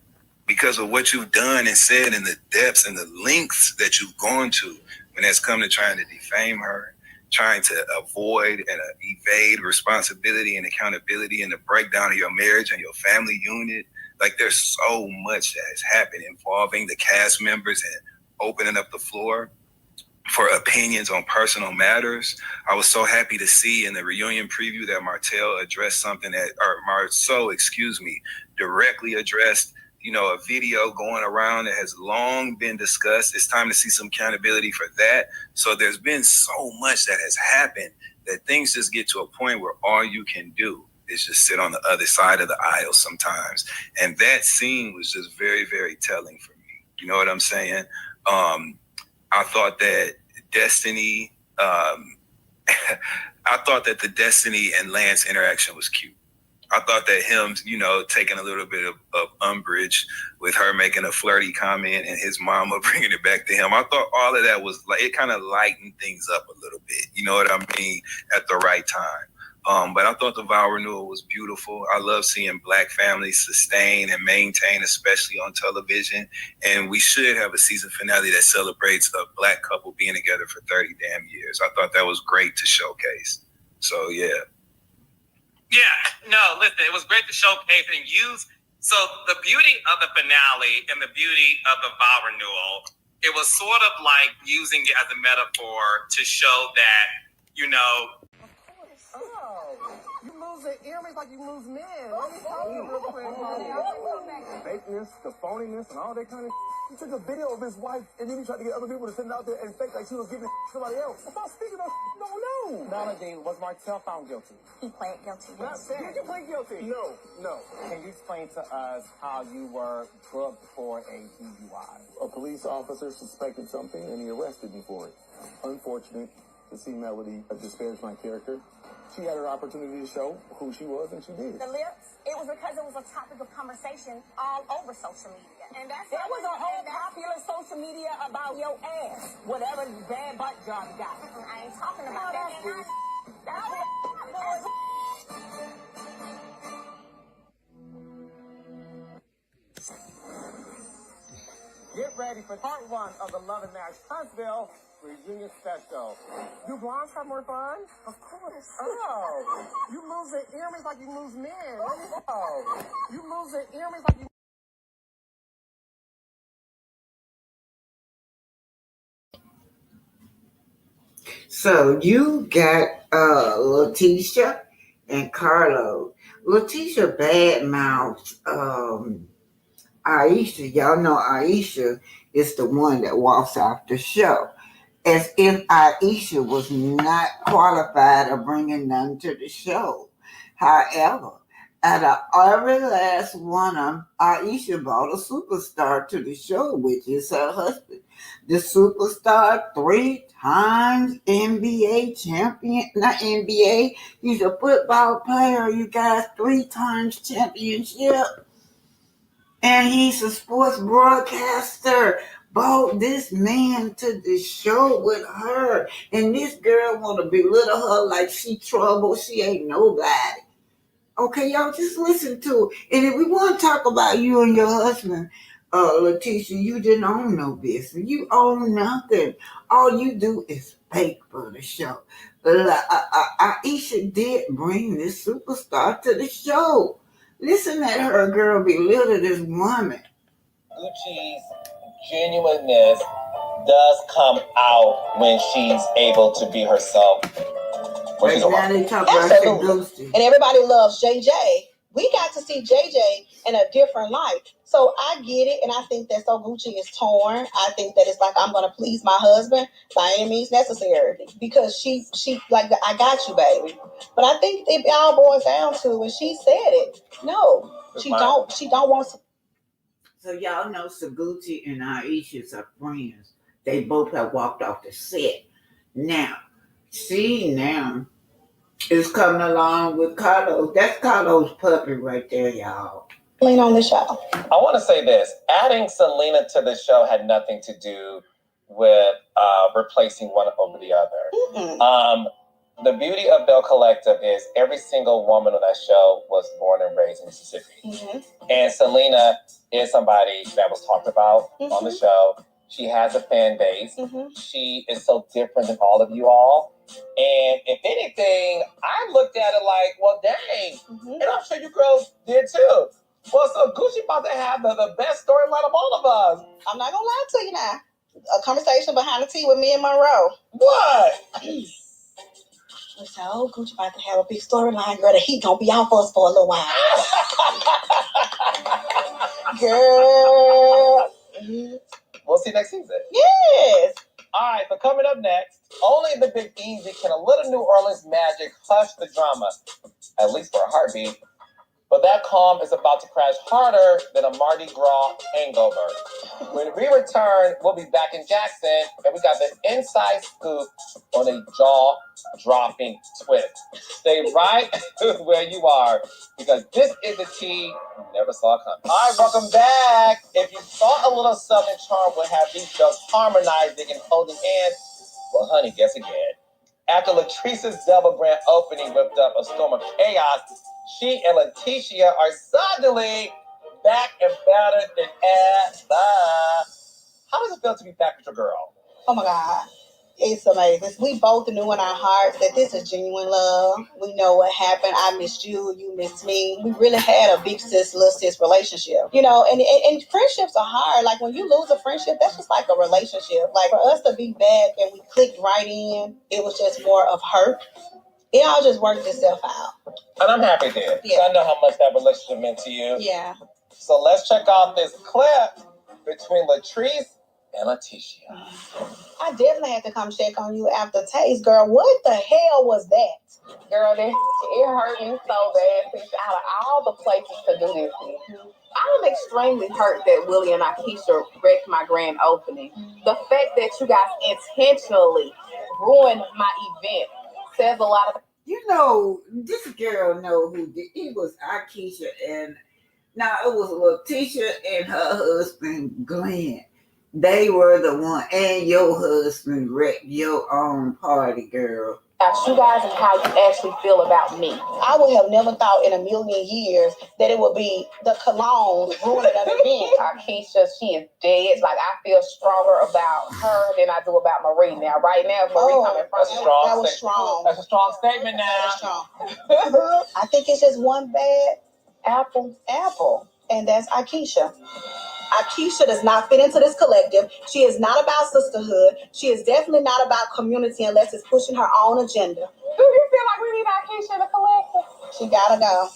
because of what you've done and said and the depths and the lengths that you've gone to when it's come to trying to defame her, trying to avoid and evade responsibility and accountability and the breakdown of your marriage and your family unit. Like, there's so much that has happened involving the cast members and opening up the floor for opinions on personal matters. I was so happy to see in the reunion preview that Martell addressed something directly addressed, a video going around that has long been discussed. It's time to see some accountability for that. So there's been so much that has happened that things just get to a point where all you can do is just sit on the other side of the aisle sometimes. And that scene was just very, very telling for me. You know what I'm saying? I thought that Destiny, I thought that the Destiny and Lance interaction was cute. I thought that him, taking a little bit of umbrage with her making a flirty comment and his mama bringing it back to him. I thought all of that was like, it kind of lightened things up a little bit. You know what I mean? At the right time. But I thought the vow renewal was beautiful. I love seeing Black families sustain and maintain, especially on television. And we should have a season finale that celebrates a Black couple being together for 30 damn years. I thought that was great to showcase. So, yeah. Yeah, no, listen, it was great to showcase and use. So the beauty of the finale and the beauty of the vow renewal, it was sort of like using it as a metaphor to show that, You lose the earrings like you lose men. What are you talking about? Fakeness, the phoniness, and all that kind of He took a video of his wife, and then he tried to get other people to send it out there and fake like she was giving somebody else. Stop speaking of don't know. Melody, was Martell found guilty? He pled guilty. Not saying. Did you plead guilty? No. Can you explain to us how you were drugged for a DUI? A police officer suspected something, and he arrested me for it. Unfortunate to see Melody disparage my character. She had her opportunity to show who she was, and she did. The lips, it was because it was a topic of conversation all over social media. And that's there was a whole popular social media about your ass, whatever bad butt job you got. I ain't talking about that. Get ready for part 1 of the Love and Marriage Huntsville reunion special. Do blondes have more fun? Of course. Oh, you lose the earrings like you lose men. Oh, you lose the earrings like you. So you got Letitia and Carlo. Letitia badmouthed Aisha. Y'all know Aisha is the one that walks off the show, as if Aisha was not qualified or bringing none to the show. However, Out of every last one of them, Aisha brought a superstar to the show, which is her husband. The superstar, 3 times NBA champion, not NBA, he's a football player, you guys, 3 times championship. And he's a sports broadcaster. Brought this man to the show with her. And this girl want to belittle her like she trouble, she ain't nobody. Okay, y'all just listen to it. And if we want to talk about you and your husband, Letitia, you didn't own no business. You own nothing. All you do is fake for the show. Aisha did bring this superstar to the show. Listen at her girl belittle this woman. Gucci's genuineness does come out when she's able to be herself. Right now they talk about Absolutely. And everybody loves JJ. We got to see JJ in a different light. So I get it, and I think that so Gucci is torn. I think that it's like, I'm going to please my husband by any means necessary. Because she like, I got you, baby. But I think it all boils down to, when she said it, no, she don't want to. So y'all know Saguchi and Aisha are friends. They both have walked off the set. Now, is coming along with Carlos. That's Carlos' puppy right there, y'all. Selena on the show. I want to say this. Adding Selena to the show had nothing to do with replacing one over the other. Mm-hmm. The beauty of Bell Collective is every single woman on that show was born and raised in Mississippi. Mm-hmm. And Selena is somebody that was talked about on the show. She has a fan base. Mm-hmm. She is so different than all of you all. And if anything, I looked at it like, well, dang. Mm-hmm. And I'm sure you girls did too. Well, so Gucci about to have the best storyline of all of us. I'm not going to lie to you now. A conversation behind the tea with me and Monroe. What? So Gucci about to have a big storyline, girl, that he gonna be out for us for a little while. Girl. Mm-hmm. We'll see next season. Yes. All right, but coming up next, only the Big Easy can a little New Orleans magic hush the drama, at least for a heartbeat. But that calm is about to crash harder than a Mardi Gras hangover. When we return, we'll be back in Jackson, and we got the inside scoop on a jaw-dropping twist. Stay right where you are, because this is the tea you never saw coming. All right, welcome back. If you thought a little Southern Charm would have these girls harmonizing and holding hands, well, honey, guess again. After Latrice's double grand opening whipped up a storm of chaos, she and Letitia are suddenly back and better than ever. How does it feel to be back with your girl? Oh my God. It's amazing. We both knew in our hearts that this is genuine love. We know what happened. I missed you. You missed me. We really had a big sis, little sis relationship. You know, and friendships are hard. Like, when you lose a friendship, that's just like a relationship. Like, for us to be back and we clicked right in, it was just more of hurt. It all just worked itself out. And I'm happy there. Yeah. I know how much that relationship meant to you. Yeah. So let's check out this clip between Latrice and Letitia. I definitely had to come check on you after Taste, girl. What the hell was that? Girl, it hurt me so bad. Out of all the places to do this in, I'm extremely hurt that Willie and Akeisha wrecked my grand opening. The fact that you guys intentionally ruined my event says a lot of. You know, this girl know who did. It was Akeisha, and now it was Letitia and her husband Glenn. They were the one, and your husband wrecked your own party, girl. About you guys and how you actually feel about me. I would have never thought in a million years that it would be the cologne ruining an event. Akeisha, she is dead. Like, I feel stronger about her than I do about Marie now. Right now, Marie coming from that was strong. That's a strong statement now. That was strong. I think it's just one bad apple, and that's Akeisha. Akeisha does not fit into this collective. She is not about sisterhood. She is definitely not about community unless it's pushing her own agenda. Do you feel like we need Akeisha in the collective? She gotta go.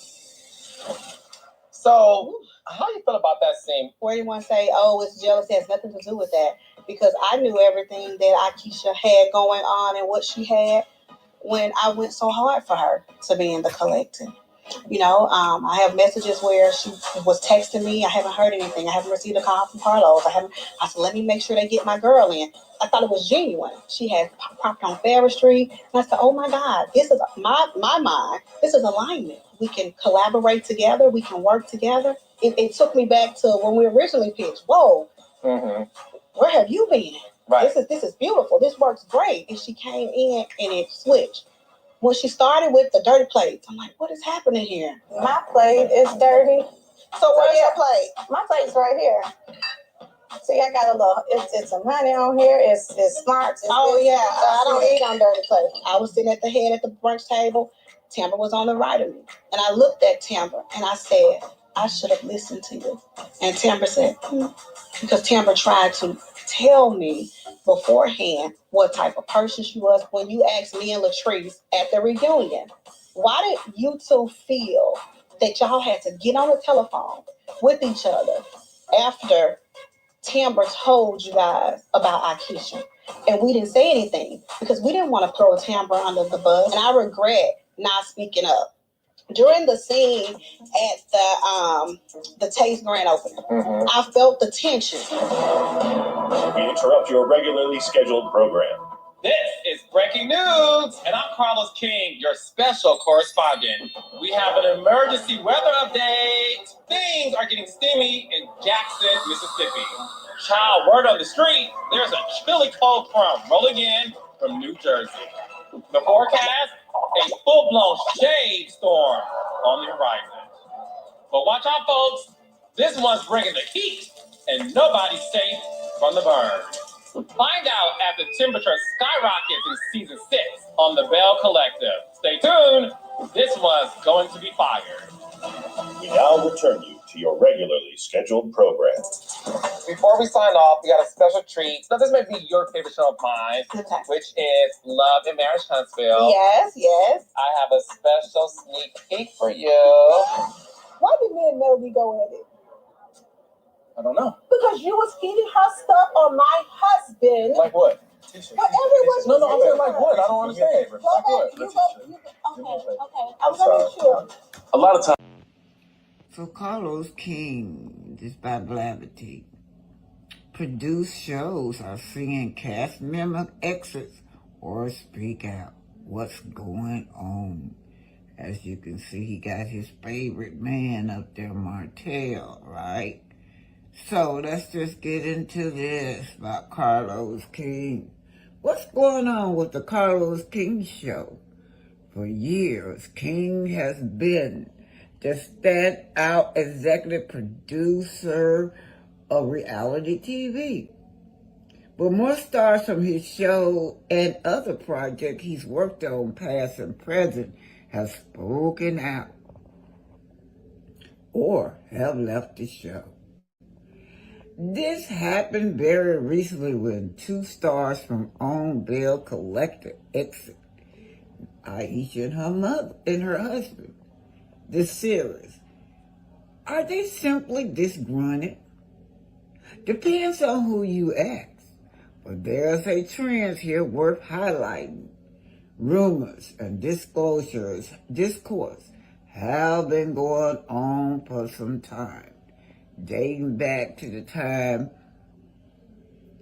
So, how you feel about that scene? Where you want to say, oh, it's jealousy, has nothing to do with that. Because I knew everything that Akeisha had going on and what she had when I went so hard for her to be in the collective. I have messages where she was texting me. I haven't heard anything. I haven't received a call from Carlos. I said, let me make sure they get my girl in. I thought it was genuine. She had parked on Ferris Street. And I said, oh my God, this is my mind. This is alignment. We can collaborate together. We can work together. It took me back to when we originally pitched. Whoa, where have you been? Right. This is beautiful. This works great. And she came in and it switched. When she started with the dirty plates, I'm like, what is happening here? My plate is dirty. So where's your plate? My plate's right here. See, I got a little, it's some honey on here. It's smart. I don't eat on dirty plates. I was sitting at the head at the brunch table. Timber was on the right of me. And I looked at Timber and I said, I should have listened to you. And Timber said, because Timber tried to tell me beforehand what type of person she was when you asked me and Latrice at the reunion. Why did you two feel that y'all had to get on the telephone with each other after Timber told you guys about accusation? And we didn't say anything because we didn't want to throw Timber under the bus. And I regret not speaking up. During the scene at the Taste Grand opening, I felt the tension. We interrupt your regularly scheduled program. This is breaking news, and I'm Carlos King, your special correspondent. We have an emergency weather update. Things are getting steamy in Jackson, Mississippi. Child, word on the street, there's a chilly cold front rolling in from New Jersey. The forecast, a full-blown shade storm on the horizon. But watch out, folks. This one's bringing the heat, and nobody's safe from the burn. Find out after temperature skyrockets in season 6 on the Bell Collective. Stay tuned. This one's going to be fired. We now return you to your regularly scheduled program. Before we sign off, we got a special treat. Now, this may be your favorite show of mine, which is Love and Marriage Huntsville. Yes. I have a special sneak peek for you. Why did me and Melody go at it? I don't know. Because you was feeding her stuff on my husband. Like what? Everyone. No, I'm saying like what? I don't understand. Go back. Okay. I'm gonna chill. A lot of times. So Carlos King, just by Blavity, produced shows are seeing cast member exits or speak out. What's going on? As you can see, he got his favorite man up there, Martell, right? So let's just get into this about Carlos King. What's going on with the Carlos King show? For years, King has been the stand-out executive producer of reality TV. But more stars from his show and other projects he's worked on, past and present, have spoken out or have left the show. This happened very recently when 2 stars from On Bell Collective exit, Aisha and her mother and her husband. This series, are they simply disgruntled? Depends on who you ask, but there's a trend here worth highlighting. Rumors and discourse have been going on for some time, dating back to the time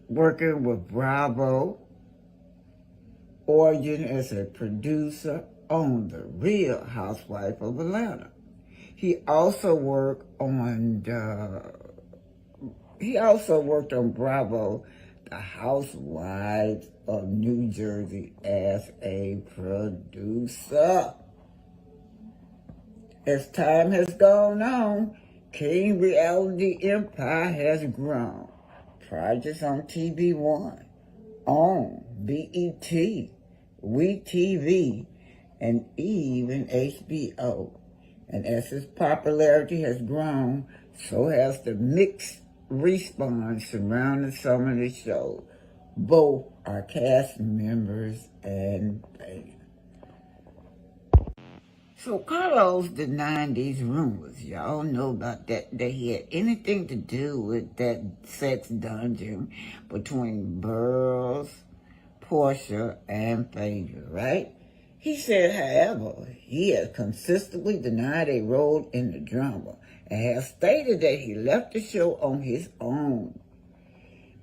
working with Bravo, origin as a producer on The Real Housewife of Atlanta. He also worked on Bravo, The Housewives of New Jersey, as a producer. As time has gone on, King Reality Empire has grown. Projects on TV One, on BET, WeTV, and even HBO. And as his popularity has grown, so has the mixed response surrounding some of the show. Both are cast members and fans. So Carlos denying these rumors. Y'all know about that he had anything to do with that sex dungeon between Burroughs, Portia, and Phaedra, right? He said, however, he has consistently denied a role in the drama and has stated that he left the show on his own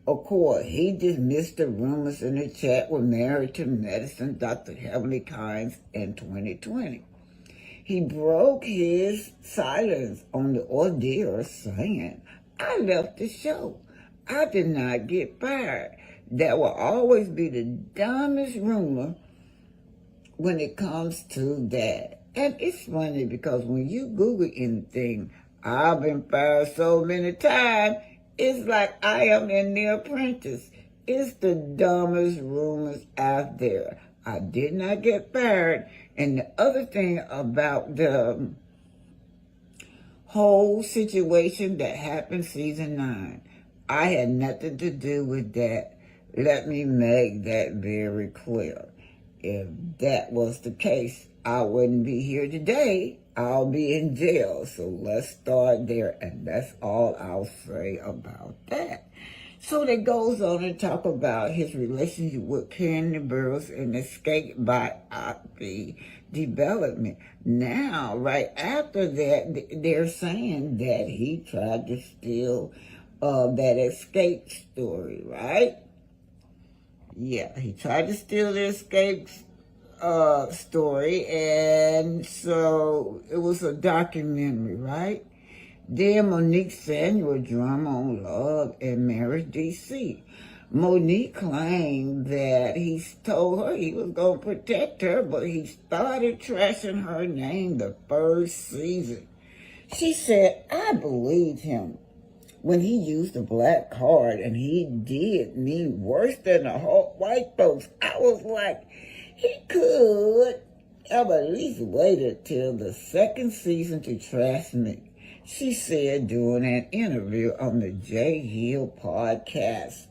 accord. He dismissed the rumors in the chat with married to medicine Dr. Heavenly Kynes in 2020. He broke his silence on the ordeal, saying, I left the show. I did not get fired. That will always be the dumbest rumor when it comes to that. And it's funny because when you Google anything, I've been fired so many times, it's like I am in The Apprentice. It's the dumbest rumors out there. I did not get fired. And the other thing about the whole situation that happened season 9, I had nothing to do with that. Let me make that very clear. If that was the case, I wouldn't be here today. I'll be in jail. So let's start there. And that's all I'll say about that. So that goes on to talk about his relationship with Candy Burroughs and escape biography development. Now, right after that, they're saying that he tried to steal that escape story, right? Yeah, he tried to steal the escape story, and so it was a documentary, right? Then Monique Samuel drama on Love and Marriage DC. Monique claimed that he told her he was going to protect her, but he started trashing her name the first season. She said, I believed him when he used the black card, and he did me worse than the whole white folks. I was like, he could have at least waited till the second season to trash me, she said during an interview on the Jay Hill podcast.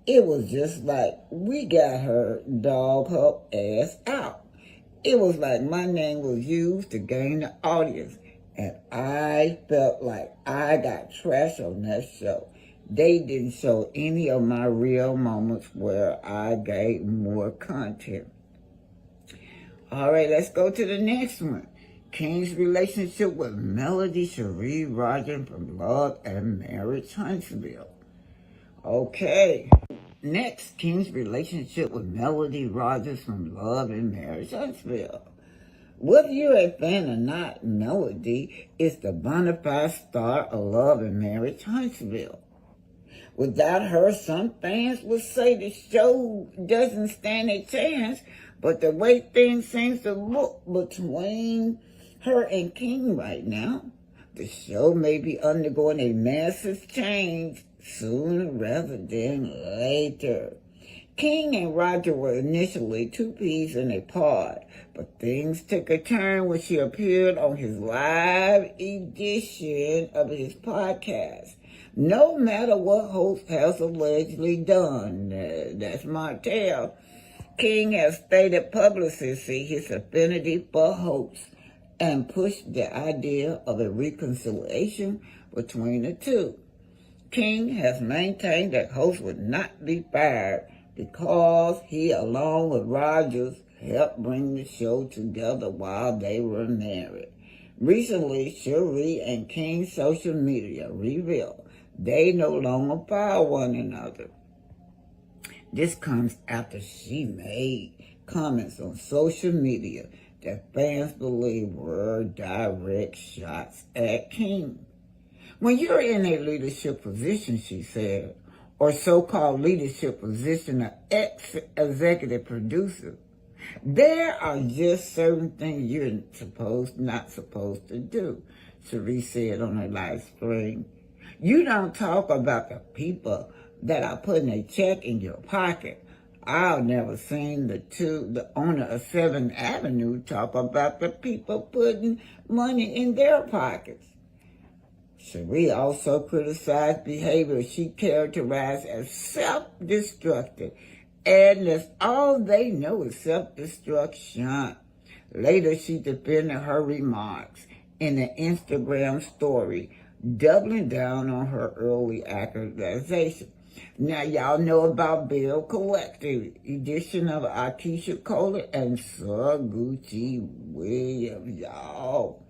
It was just like, we got her, dog her ass out. It was like my name was used to gain the audience, and I felt like I got trash on that show. They didn't show any of my real moments where I gave more content. All right, let's go to the next one. King's relationship with Melody Cherie Rogers from Love and Marriage Huntsville. Okay. Next, King's relationship with Melody Rogers from Love and Marriage Huntsville. Whether you're a fan or not, Melody is the bona fide star of Love and Marriage Huntsville. Without her, some fans would say the show doesn't stand a chance, but the way things seem to look between her and King right now, the show may be undergoing a massive change sooner rather than later. King and Roger were initially two peas in a pod, but things took a turn when she appeared on his live edition of his podcast. No matter what host has allegedly done, that's Martell, King has stated publicly his affinity for hosts and pushed the idea of a reconciliation between the two. King has maintained that Host would not be fired because he, along with Rogers, helped bring the show together while they were married. Recently, Cherie and King's social media revealed they no longer follow one another. This comes after she made comments on social media that fans believe were direct shots at King. When you're in a leadership position, she said, or so-called leadership position of ex-executive producer, there are just certain things you're not supposed to do, Cherie said on her live stream. You don't talk about the people that are putting a check in your pocket. I've never seen the owner of 7th Avenue talk about the people putting money in their pockets. Cherie also criticized behavior she characterized as self-destructive, and that's all they know is self-destruction. Later, she defended her remarks in an Instagram story, doubling down on her early accusation. Now, y'all know about Bill Collective edition of Akeisha Cole and Sir Gucci Williams, y'all.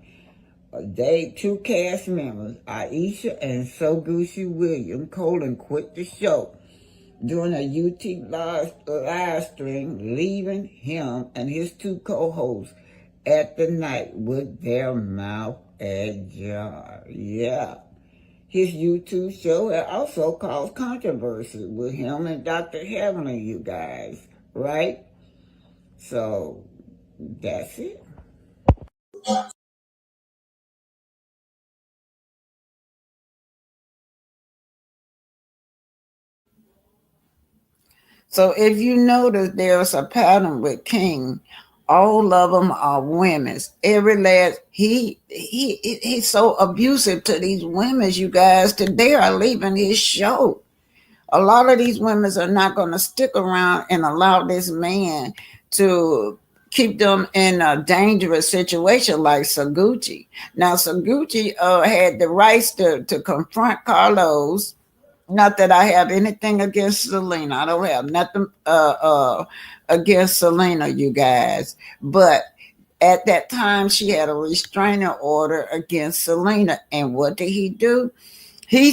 They two cast members, Aisha and So Gucci Williams, Colin quit the show during a YouTube live stream, leaving him and his two co-hosts at the night with their mouth ajar. Yeah. His YouTube show had also caused controversy with him and Dr. Heavenly, you guys, right? So, that's it. So if you notice, there's a pattern with King. All of them are women. Every last he's so abusive to these women, you guys, that they are leaving his show. A lot of these women are not going to stick around and allow this man to keep them in a dangerous situation like Saguchi. Now, Saguchi had the rights to confront Carlos. Not that I have anything against Selena. I don't have nothing against Selena, you guys. But at that time, she had a restraining order against Selena. And what did he do? He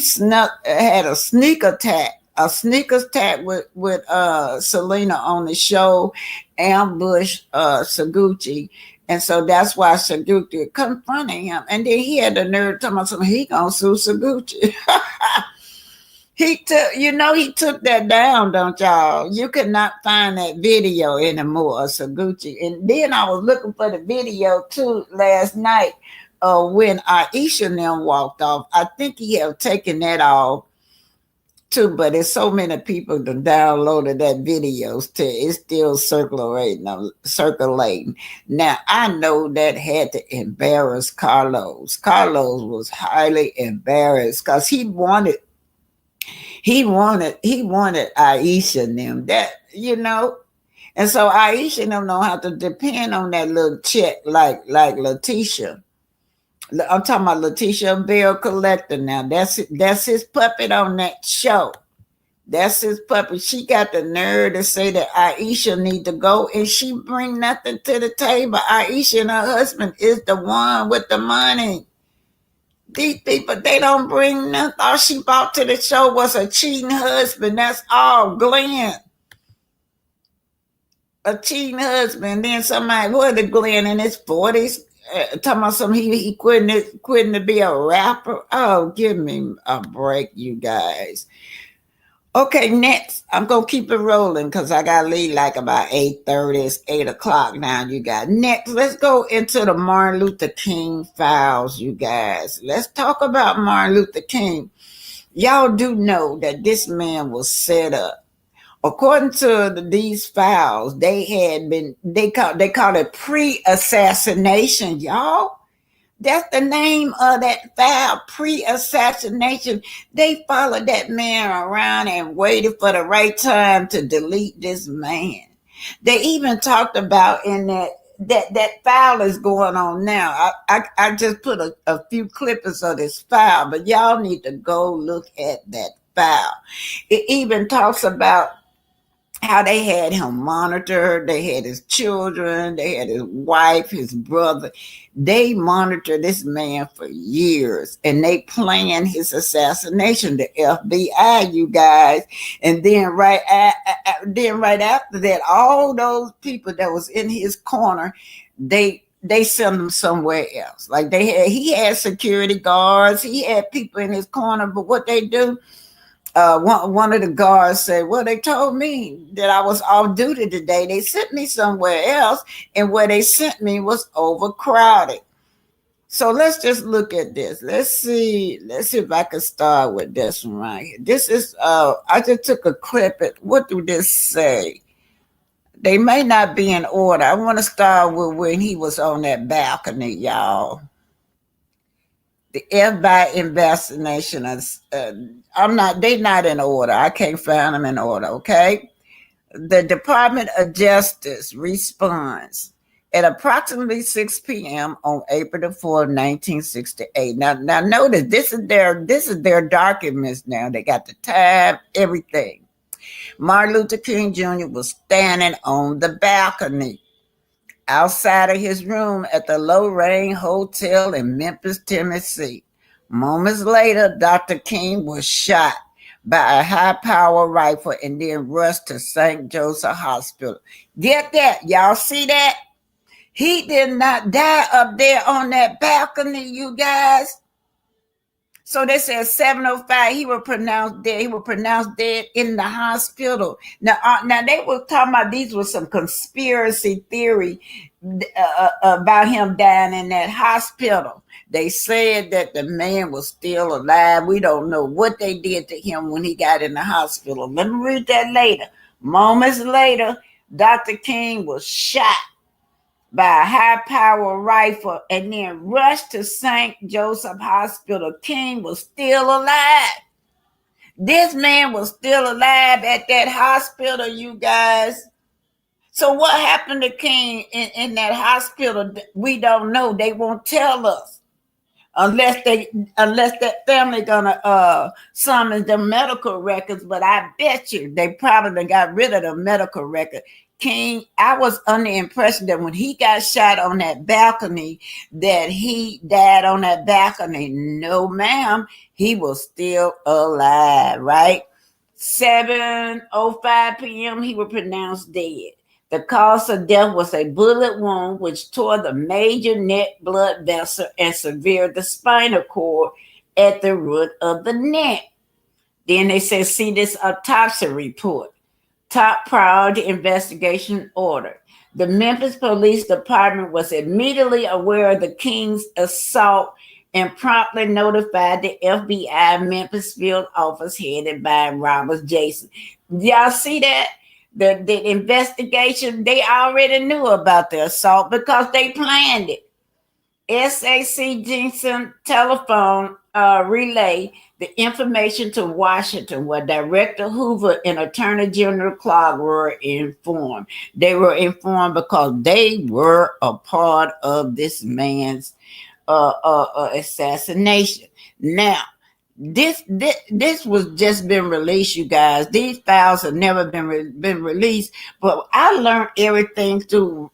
had a sneak attack with Selena on the show, ambushed Saguchi. And so that's why Saguchi confronted him. And then he had the nerve to tell me something, he gonna sue Saguchi. He took that down, don't y'all? You could not find that video anymore of Saguchi. And then I was looking for the video too last night when Aisha and them walked off. I think he had taken that off too, but there's so many people that downloaded that video still. It's still circulating. Now, I know that had to embarrass Carlos. Carlos was highly embarrassed because he wanted Aisha and them, that, and so Aisha and them don't have to depend on that little check like Letitia. I'm talking about Letitia Bill Collector now. That's his puppet on that show. That's his puppet. She got the nerve to say that Aisha need to go, and she bring nothing to the table. Aisha and her husband is the one with the money. These people, they don't bring nothing. All she brought to the show was a cheating husband. That's all, Glenn. A cheating husband. Then somebody, what is Glenn in his 40s? Talking about something, he quitting to be a rapper. Oh, give me a break, you guys. Okay, next, I'm going to keep it rolling because I got to leave like about 8:30. It's 8 o'clock now, you guys. Next, let's go into the Martin Luther King files, you guys. Let's talk about Martin Luther King. Y'all do know that this man was set up. According to these files, they call it pre-assassination, y'all. That's the name of that file, pre-assassination. They followed that man around and waited for the right time to delete this man. They even talked about in that file is going on now. I just put a few clippings of this file, but y'all need to go look at that file. It even talks about how they had him monitored. They had his children, they had his wife, his brother. They monitored this man for years, and they planned his assassination, the FBI, you guys. And then right after that, all those people that was in his corner, they sent him somewhere else. Like he had security guards, he had people in his corner, but what they do, one of the guards said, well, they told me that I was off duty today. They sent me somewhere else, and where they sent me was overcrowded. So let's just look at this. Let's see if I can start with this one right here. This is, I just took a clip. What do this say? They may not be in order. I want to start with when he was on that balcony, y'all. The FBI investigation is, they're not in order. I can't find them in order, okay? The Department of Justice responds. At approximately 6 p.m. on April the 4th, 1968. Now notice this is their documents now. They got the time, everything. Martin Luther King Jr. was standing on the balcony outside of his room at the Lorraine Hotel in Memphis, Tennessee. Moments later, Dr. King was shot by a high-power rifle and then rushed to St. Joseph Hospital. Get that? Y'all see that? He did not die up there on that balcony, you guys. So they said 7:05, he was pronounced dead. He was pronounced dead in the hospital. Now they were talking about these were some conspiracy theory about him dying in that hospital. They said that the man was still alive. We don't know what they did to him when he got in the hospital. Let me read that later. Moments later, Dr. King was shot by a high-powered rifle and then rushed to St. Joseph Hospital. King was still alive. This man was still alive at that hospital, you guys. So what happened to King in that hospital? We don't know. They won't tell us. Unless that family gonna summon the medical records, but I bet you they probably got rid of the medical record. King, I was under the impression that when he got shot on that balcony, that he died on that balcony. No, ma'am, he was still alive, right? 7:05 p.m. he was pronounced dead. The cause of death was a bullet wound which tore the major neck blood vessel and severed the spinal cord at the root of the neck. Then they said, see this autopsy report. Top priority investigation order. The Memphis Police Department was immediately aware of the King's assault and promptly notified the FBI Memphis field office headed by Robert Jason. Y'all see that? The investigation, they already knew about the assault because they planned it. SAC Jensen telephone relay the information to Washington, where Director Hoover and Attorney General Clark were informed. They were informed because they were a part of this man's assassination. Now, this was just been released, you guys. These files have never been released, but I learned everything through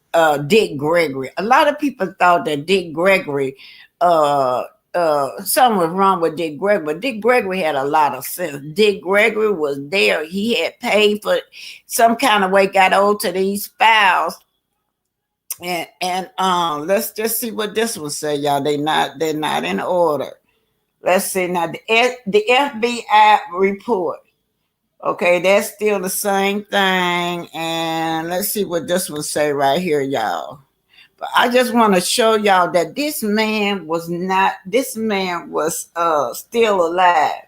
Dick Gregory. A lot of people thought that Dick Gregory something was wrong with Dick Gregory, but Dick Gregory had a lot of sense. Dick Gregory was there. He had paid for some kind of way, got owed to these files. And let's just see what this one say, y'all. They're not in order. Let's see now the FBI report. Okay, that's still the same thing. And let's see what this one say right here, y'all. But I just want to show y'all that this man was still alive.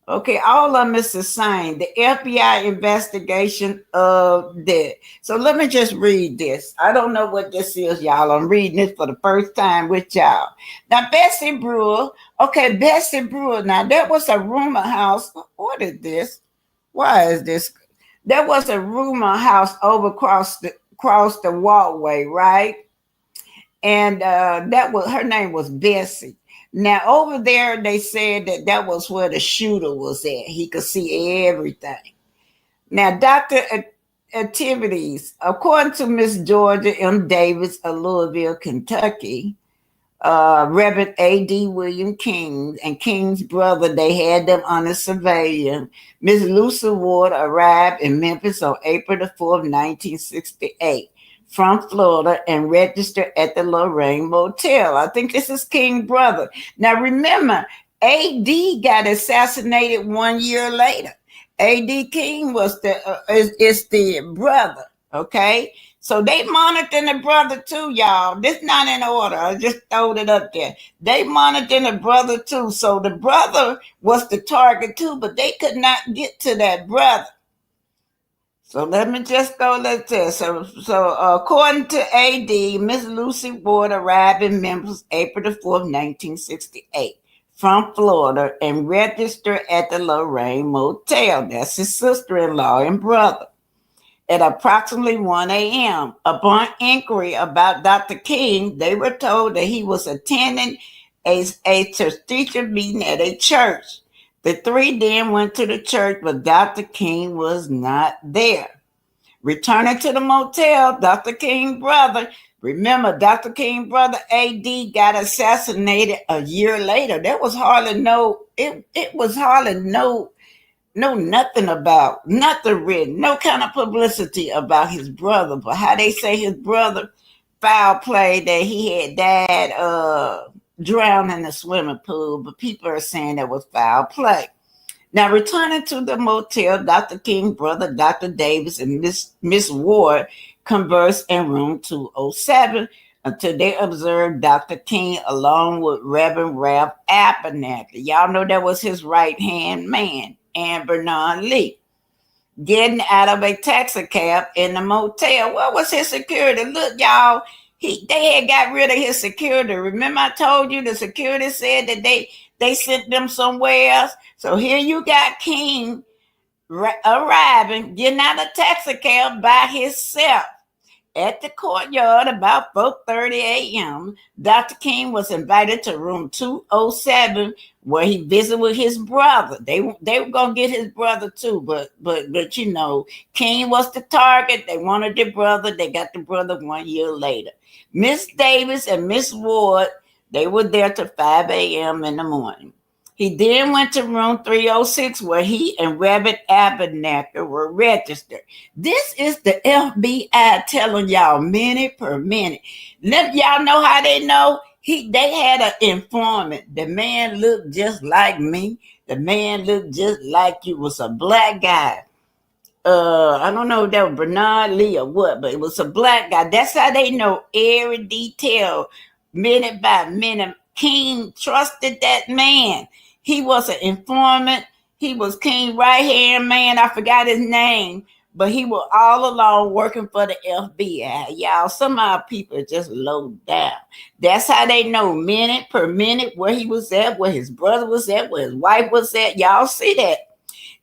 Okay, all of them is the same. The FBI investigation of that. So let me just read this. I don't know what this is, y'all. I'm reading this for the first time with y'all. Now, Bessie Brewer. Okay, Bessie Brewer. Now, there was a rumor house. What is this? Why is this? There was a rumor house across the walkway, right? And her name was Bessie. Now, over there, they said that was where the shooter was at. He could see everything. Now, Dr. Activities, according to Miss Georgia M. Davis of Louisville, Kentucky, Reverend A.D. William King and King's brother, they had them under surveillance. Miss Lucy Ward arrived in Memphis on April the 4th, 1968. From Florida and registered at the Lorraine Motel. I think this is King's brother. Now remember, A.D. got assassinated 1 year later. A.D. King was is the brother. Okay, so they monitoring the brother too, y'all. This not in order. I just throwed it up there. They monitoring the brother too. So the brother was the target too, but they could not get to that brother. So let me just go like this. So according to AD, Miss Lucy Ward arrived in Memphis April the 4th, 1968 from Florida and registered at the Lorraine Motel. That's his sister-in-law and brother. at approximately 1 a.m. Upon inquiry about Dr. King, they were told that he was attending a teacher meeting at a church. The three then went to the church, but Dr. King was not there. Returning to the motel, Dr. King's brother, remember, Dr. King's brother AD got assassinated a year later. There was hardly it was hardly nothing about, nothing written, no kind of publicity about his brother. But how they say his brother foul play that he had died drowned in the swimming pool, but people are saying that was foul play. Now, returning to the motel, Dr. King's brother, Dr. Davis, and Miss Ward conversed in room 207 until they observed Dr. King along with Reverend Ralph Abernathy. Y'all know that was his right-hand man, and Bernard Lee, getting out of a taxi cab in the motel. What was his security? Look, y'all, they had got rid of his security. Remember I told you the security said that they sent them somewhere else? So here you got King arriving, getting out of taxi cab by himself. At the courtyard about 4:30 a.m., Dr. King was invited to room 207 where he visited with his brother. They were gonna get his brother too, but you know, King was the target. They wanted the brother. They got the brother 1 year later. Miss Davis and Miss Ward, they were there till 5 a.m. in the morning. He then went to room 306 where he and Reverend Abernathy were registered. This is the FBI telling y'all minute per minute. Let y'all know how they know. They had an informant. The man looked just like me. The man looked just like you. Was a black guy. I don't know if that was Bernard Lee or what, but it was a black guy. That's how they know every detail, minute by minute. King trusted that man. He was an informant. He was King's right-hand man. I forgot his name, but he was all along working for the FBI. Y'all, some of our people are just low down. That's how they know minute per minute where he was at, where his brother was at, where his wife was at. Y'all see that?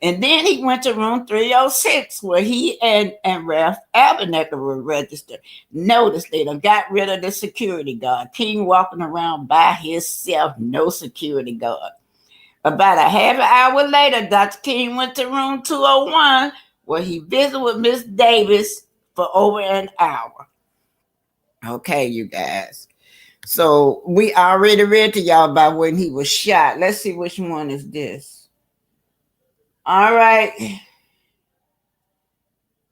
And then he went to room 306 where he and Ralph Abernathy were registered. Notice they done got rid of the security guard. King walking around by himself, no security guard. About a half an hour later, Dr. King went to room 201 where he visited with Miss Davis for over an hour. Okay, you guys. So we already read to y'all about when he was shot. Let's see which one is this. All right.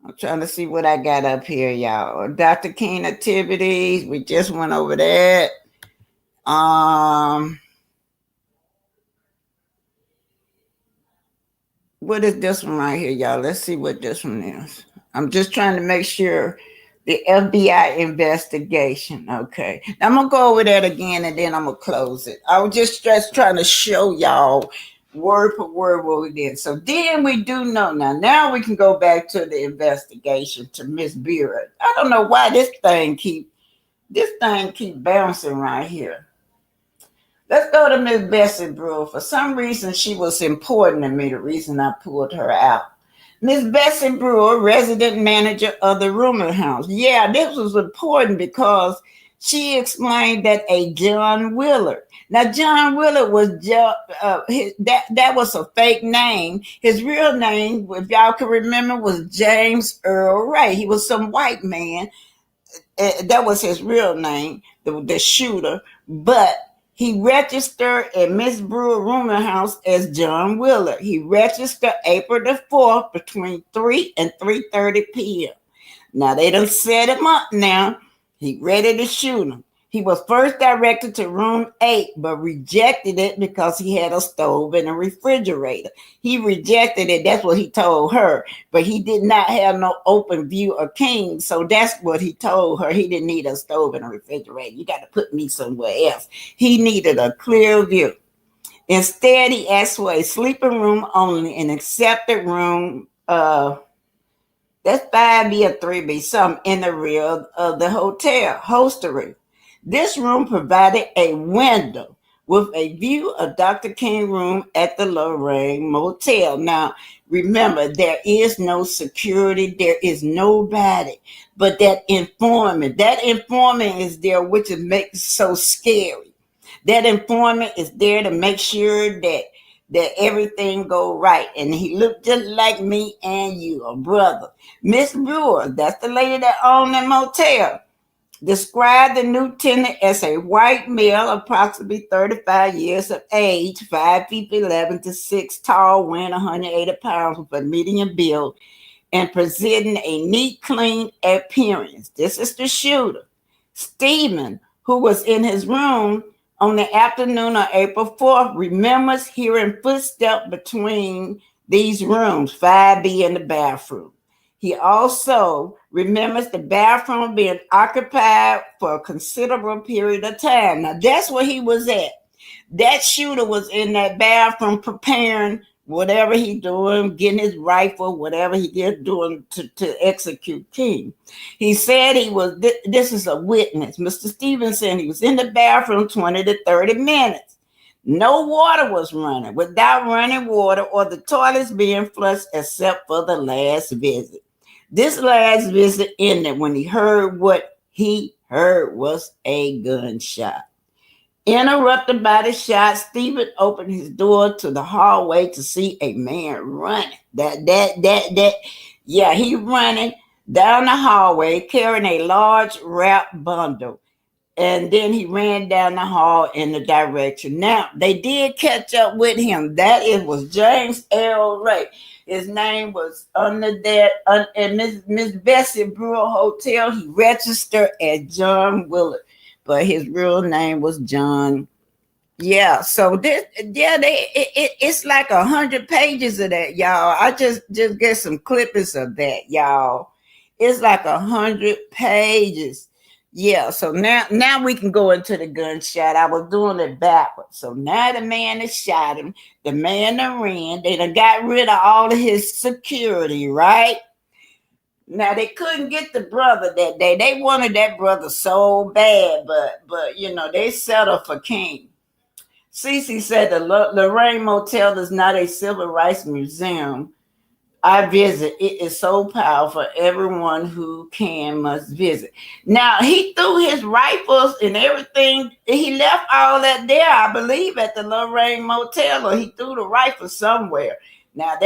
I'm trying to see what I got up here, y'all. Dr. King activities. We just went over that. What is this one right here, y'all? Let's see what this one is. I'm just trying to make sure the FBI investigation. Okay. Now I'm going to go over that again and then I'm going to close it. I was just trying to show y'all word for word what we did. So then we do know now we can go back to the investigation to Miss Beard. I don't know why this thing keep bouncing right here. Let's go to Miss Bessie Brewer. For some reason, she was important to me, the reason I pulled her out. Miss Bessie Brewer, resident manager of the Rumor House. Yeah, this was important because she explained that a John Willard. Now, John Willard was that was a fake name. His real name, if y'all can remember, was James Earl Ray. He was some white man. That was his real name, the shooter. But he registered at Miss Brewer Rumor House as John Willard. He registered April the 4th between 3 and 3:30 p.m. Now, they done set him up now. He ready to shoot him. He was first directed to room 8, but rejected it because he had a stove and a refrigerator. He rejected it. That's what he told her. But he did not have no open view of King. So that's what he told her. He didn't need a stove and a refrigerator. You got to put me somewhere else. He needed a clear view. Instead, he asked for a sleeping room only and accepted room that's 5B or 3B, something in the rear of the hotel, hostelry. This room provided a window with a view of Dr. King's room at the Lorraine Motel. Now, remember, there is no security, there is nobody but that informant. That informant is there, which makes it so scary. That informant is there to make sure that everything go right. And he looked just like me and you, a brother. Miss Brewer, that's the lady that owned the motel, described the new tenant as a white male, approximately 35 years of age, 5 feet 11 to 6 tall, weighing 180 pounds with a medium build, and presenting a neat, clean appearance. This is the shooter. Stephen, who was in his room on the afternoon of April 4th, remembers hearing footsteps between these rooms, 5B and the bathroom. He also remembers the bathroom being occupied for a considerable period of time. Now, that's where he was at. That shooter was in that bathroom preparing whatever he doing, getting his rifle, whatever he get doing to execute King. He said he was, this is a witness, Mr. Stevenson, he was in the bathroom 20 to 30 minutes. No water was running, without running water or the toilets being flushed except for the last visit. This last visit ended when he heard what he heard was a gunshot. Interrupted by the shot, Stephen opened his door to the hallway to see a man running. He running down the hallway carrying a large wrapped bundle. And then he ran down the hall in the direction. Now, they did catch up with him. Was James L. Ray. His name was under that, in Miss Bessie Brewer Hotel. He registered as John Willard, but his real name was John. Yeah, so it's like 100 pages of that, y'all. I just get some clippings of that, y'all. It's like 100 pages. Yeah, so now we can go into the gunshot. I was doing it backwards. So now the man that shot him, the man that ran, they done got rid of all of his security, right? Now they couldn't get the brother that day. They wanted that brother so bad, but they settled for King. Cece said the Lorraine Motel is not a civil rights museum. I visit. It is so powerful. Everyone who can must visit. Now, he threw his rifles and everything. He left all that there, I believe, at the Lorraine Motel, or he threw the rifle somewhere. Now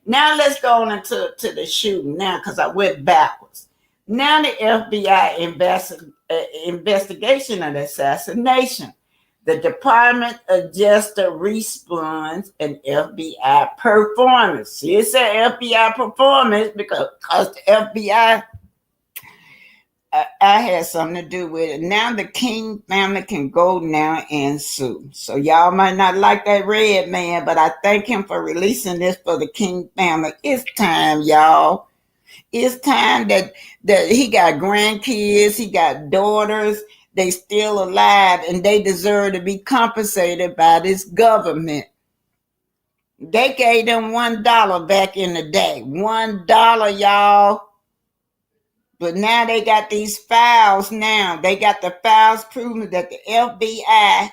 let's go on into the shooting now, because I went backwards. Now the FBI investigation of the assassination. The Department of Justice responds and FBI performance. See, it said FBI performance because the FBI I had something to do with it. Now the King family can go now and sue. So y'all might not like that red man, but I thank him for releasing this for the King family. It's time, y'all. It's time that he got grandkids, he got daughters. They still alive and they deserve to be compensated by this government. They gave them $1 back in the day. $1, y'all. But now they got these files now. They got the files proving that the FBI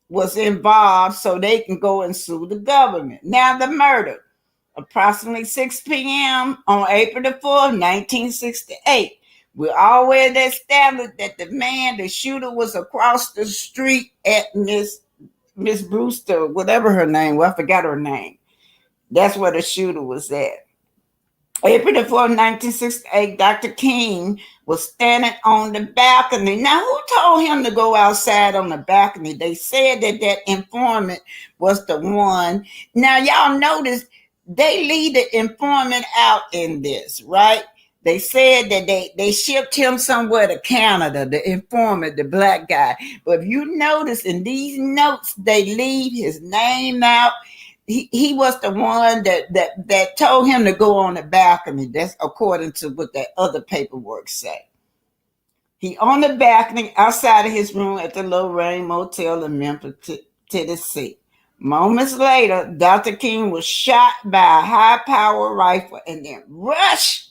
was involved so they can go and sue the government. Now the murder. Approximately 6 p.m. on April the 4th, 1968. We already established that the shooter was across the street at Miss Brewster, whatever her name was. I forgot her name. That's where the shooter was at. April the 4th, 1968, Dr. King was standing on the balcony. Now, who told him to go outside on the balcony? They said that informant was the one. Now, y'all notice they leave the informant out in this, right? They said that they shipped him somewhere to Canada, the informant, the black guy. But if you notice in these notes, they leave his name out. He was the one that told him to go on the balcony. That's according to what that other paperwork say. He on the balcony outside of his room at the Lorraine Motel in Memphis, Tennessee. Moments later, Dr. King was shot by a high-powered rifle and then rushed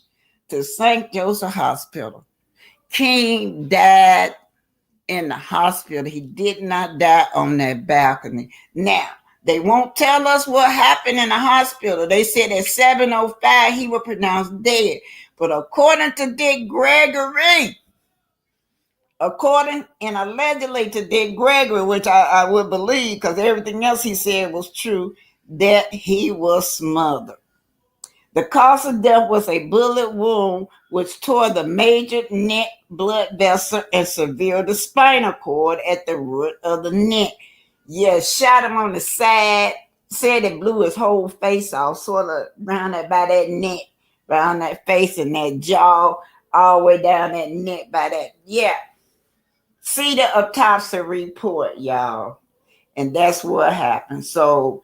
to St. Joseph Hospital. King died in the hospital. He did not die on that balcony. Now, they won't tell us what happened in the hospital. They said at 7:05 he was pronounced dead. But according to Dick Gregory, according and allegedly to Dick Gregory, which I would believe because everything else he said was true, that he was smothered. The cause of death was a bullet wound which tore the major neck blood vessel and severed the spinal cord at the root of the neck. Yeah, shot him on the side, said it blew his whole face off, sort of around that by that neck, around that face and that jaw, all the way down that neck by that. Yeah. See the autopsy report, y'all. And that's what happened. So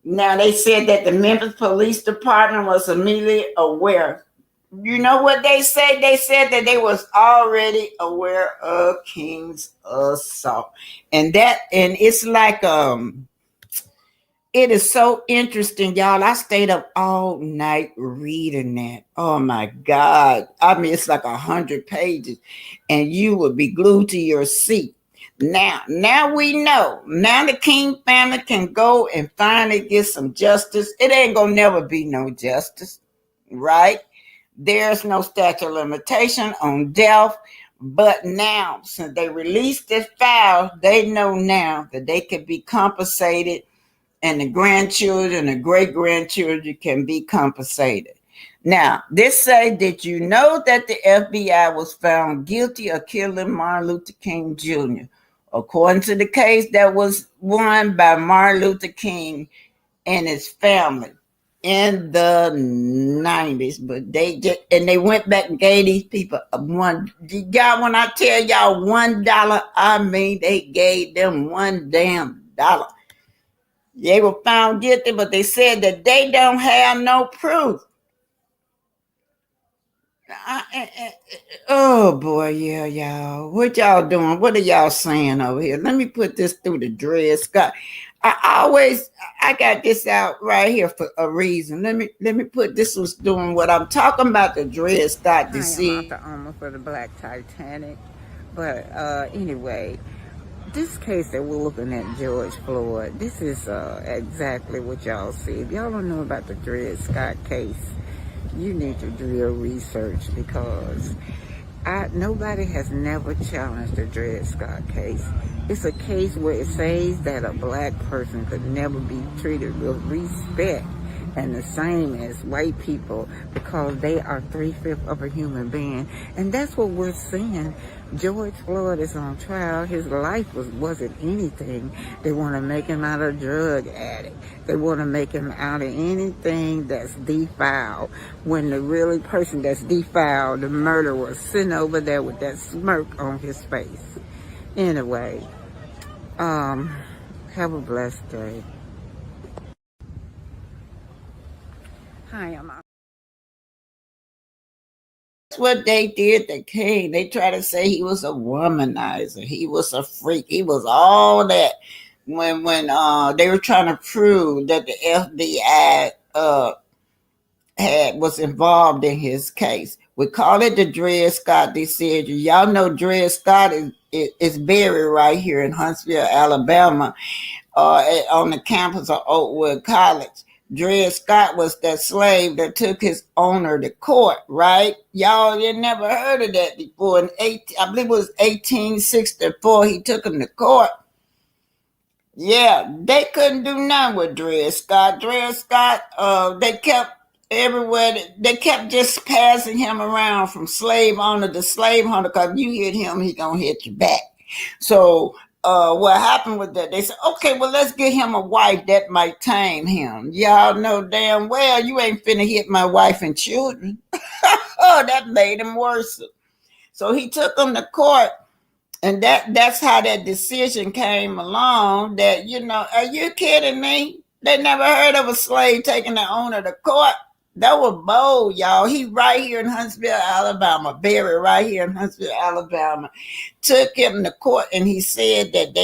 now they said that the Memphis Police Department was immediately aware. You know what they said? They said that they was already aware of King's assault. And it's like it is so interesting, y'all. I stayed up all night reading that. Oh my God. I mean, it's like 100 pages, and you would be glued to your seat. Now we know. Now the King family can go and finally get some justice. It ain't gonna never be no justice, right? There's no statute of limitation on death. But now, since they released this file, they know now that they can be compensated, and the grandchildren, the great grandchildren can be compensated. Now, this say, did you know that the FBI was found guilty of killing Martin Luther King Jr.? According to the case that was won by Martin Luther King and his family in the 90s, but they went back and gave these people one. Y'all, when I tell y'all $1, I mean they gave them $1 damn. They were found guilty, but they said that they don't have no proof. Oh boy, yeah, y'all. What y'all doing? What are y'all saying over here? Let me put this through the Dred Scott. I got this out right here for a reason. Let me put this was doing what I'm talking about, the Dred Scott decision. I am not the owner for the Black Titanic, but anyway, this case that we're looking at, George Floyd, this is exactly what y'all see. If y'all don't know about the Dred Scott case, you need to do your research, because nobody has never challenged the Dred Scott case. It's a case where it says that a black person could never be treated with respect and the same as white people, because they are 3/5 of a human being. And that's what we're seeing. George Floyd is on trial. His life wasn't anything. They want to make him out a drug addict. They want to make him out of anything that's defiled, when the really person that's defiled, the murderer, sitting over there with that smirk on his face. Anyway, have a blessed day. Hi, that's what they did to King. They try to say he was a womanizer. He was a freak. He was all that. When they were trying to prove that the FBI was involved in his case. We call it the Dred Scott decision. Y'all know Dred Scott is buried right here in Huntsville, Alabama, on the campus of Oakwood College. Dred Scott was that slave that took his owner to court, right? Y'all, you never heard of that before. I believe it was 1864, he took him to court. Yeah, they couldn't do nothing with Dred Scott. Dred Scott, they kept everywhere. They kept just passing him around from slave owner to slave owner, because you hit him, he gonna hit you back. So what happened with that? They said, okay, well, let's get him a wife that might tame him. Y'all know damn well you ain't finna hit my wife and children. Oh, that made him worse. So he took them to court, and that's how that decision came along. That, are you kidding me? They never heard of a slave taking the owner to court. That was bold, y'all. He right here in Huntsville, Alabama, buried right here in Huntsville, Alabama. Took him to court, and he said that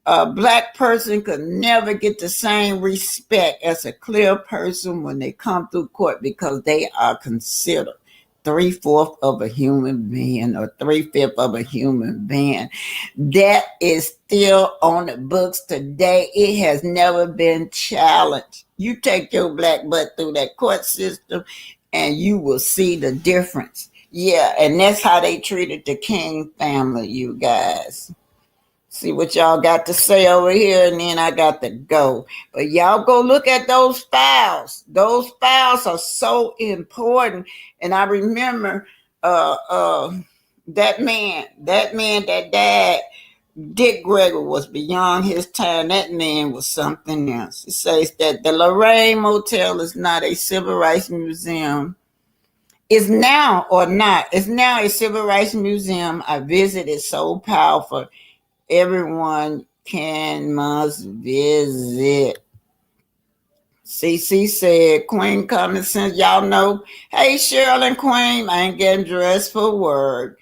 a black person could never get the same respect as a clear person when they come through court, because they are considered 3/4 of a human being or 3/5 of a human being. That is still on the books today. It has never been challenged. You take your black butt through that court system and you will see the difference. Yeah, and that's how they treated the King family, you guys. See what y'all got to say over here, and then I got to go. But y'all go look at those files. Those files are so important. And I remember that man that died, Dick Gregory, was beyond his time. That man was something else. It says that the Lorraine Motel is not a civil rights museum. It's now or not. It's now a civil rights museum. I visited. So powerful. Everyone must visit. CC said, Queen Common Sense. Y'all know. Hey, Cheryl and Queen, I ain't getting dressed for work.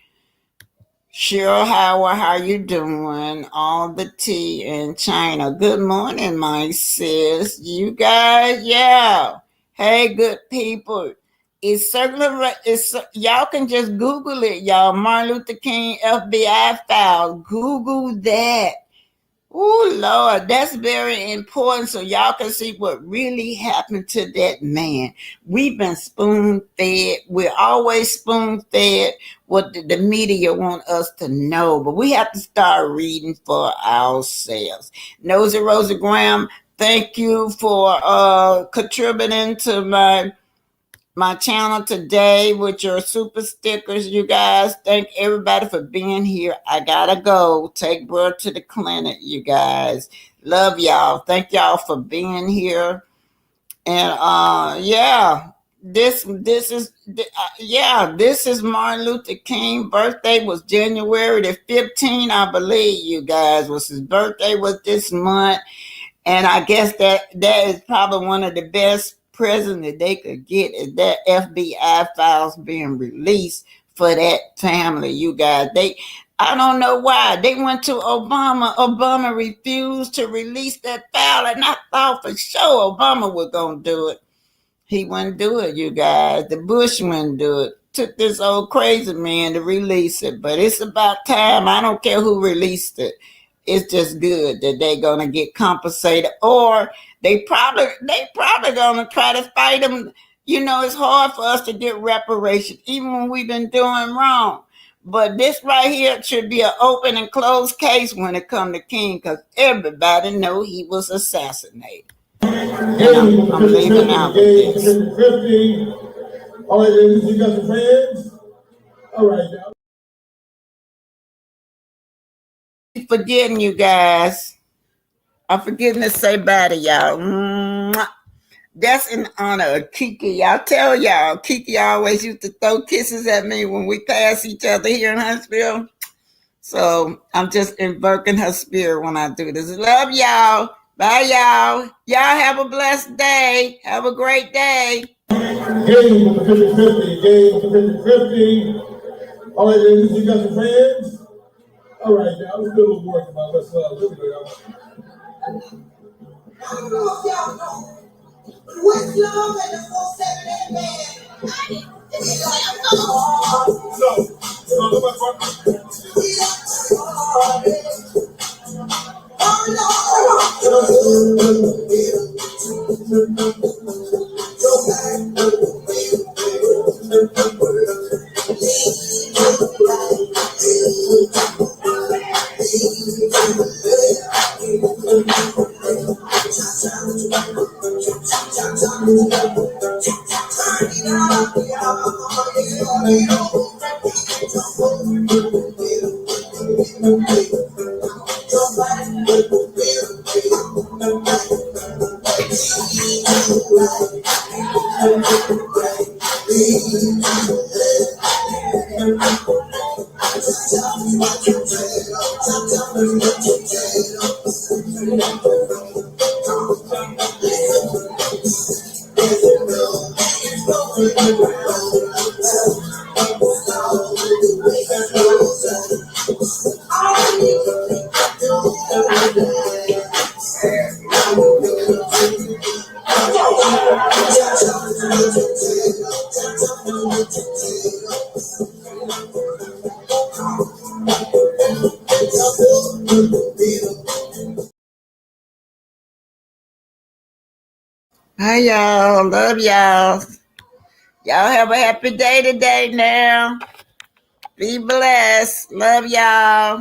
Cheryl Howard, how you doing? All the tea in China. Good morning, my sis. You guys, yeah. Hey, good people. It's certainly, y'all can just Google it, y'all. Martin Luther King FBI files. Google that. Oh, Lord, that's very important so y'all can see what really happened to that man. We've been spoon-fed. We're always spoon-fed what the media want us to know, but we have to start reading for ourselves. Nosy Rosa Graham, thank you for contributing to my channel today with your super stickers, you guys. Thank everybody for being here. I gotta go take bro to the clinic, you guys. Love y'all. Thank y'all for being here. And this is Martin Luther King. Birthday was January the 15th, I believe, you guys. Was his birthday was this month. And I guess that is probably one of the best presents that they could get, is that FBI files being released for that family, you guys. I don't know why. They went to Obama. Obama refused to release that file, and I thought for sure Obama was going to do it. He wouldn't do it, you guys. The Bush wouldn't do it. Took this old crazy man to release it, but it's about time. I don't care who released it. It's just good that they're gonna get compensated, or they probably gonna try to fight them. You know, it's hard for us to get reparations, even when we've been doing wrong. But this right here should be an open and closed case when it comes to King, because everybody know he was assassinated. And I'm leaving out with this. 50. All right, ladies, you got the fans? All right, now. Forgetting you guys. I'm forgetting to say bye to y'all. Mwah. That's in honor of Kiki. Y'all tell y'all, Kiki always used to throw kisses at me when we pass each other here in Huntsville. So I'm just invoking her spirit when I do this. Love y'all. Bye, y'all. Y'all have a blessed day. Have a great day. Game with the 50-50. Game with the 50-50. All right, ladies, you got the fans? All right, now let's do a little work about let's look at it. I don't know if y'all know. Westlove and the 478 band. It's like, Hi, y'all. Love y'all. Y'all have a happy day today now. Be blessed. Love y'all.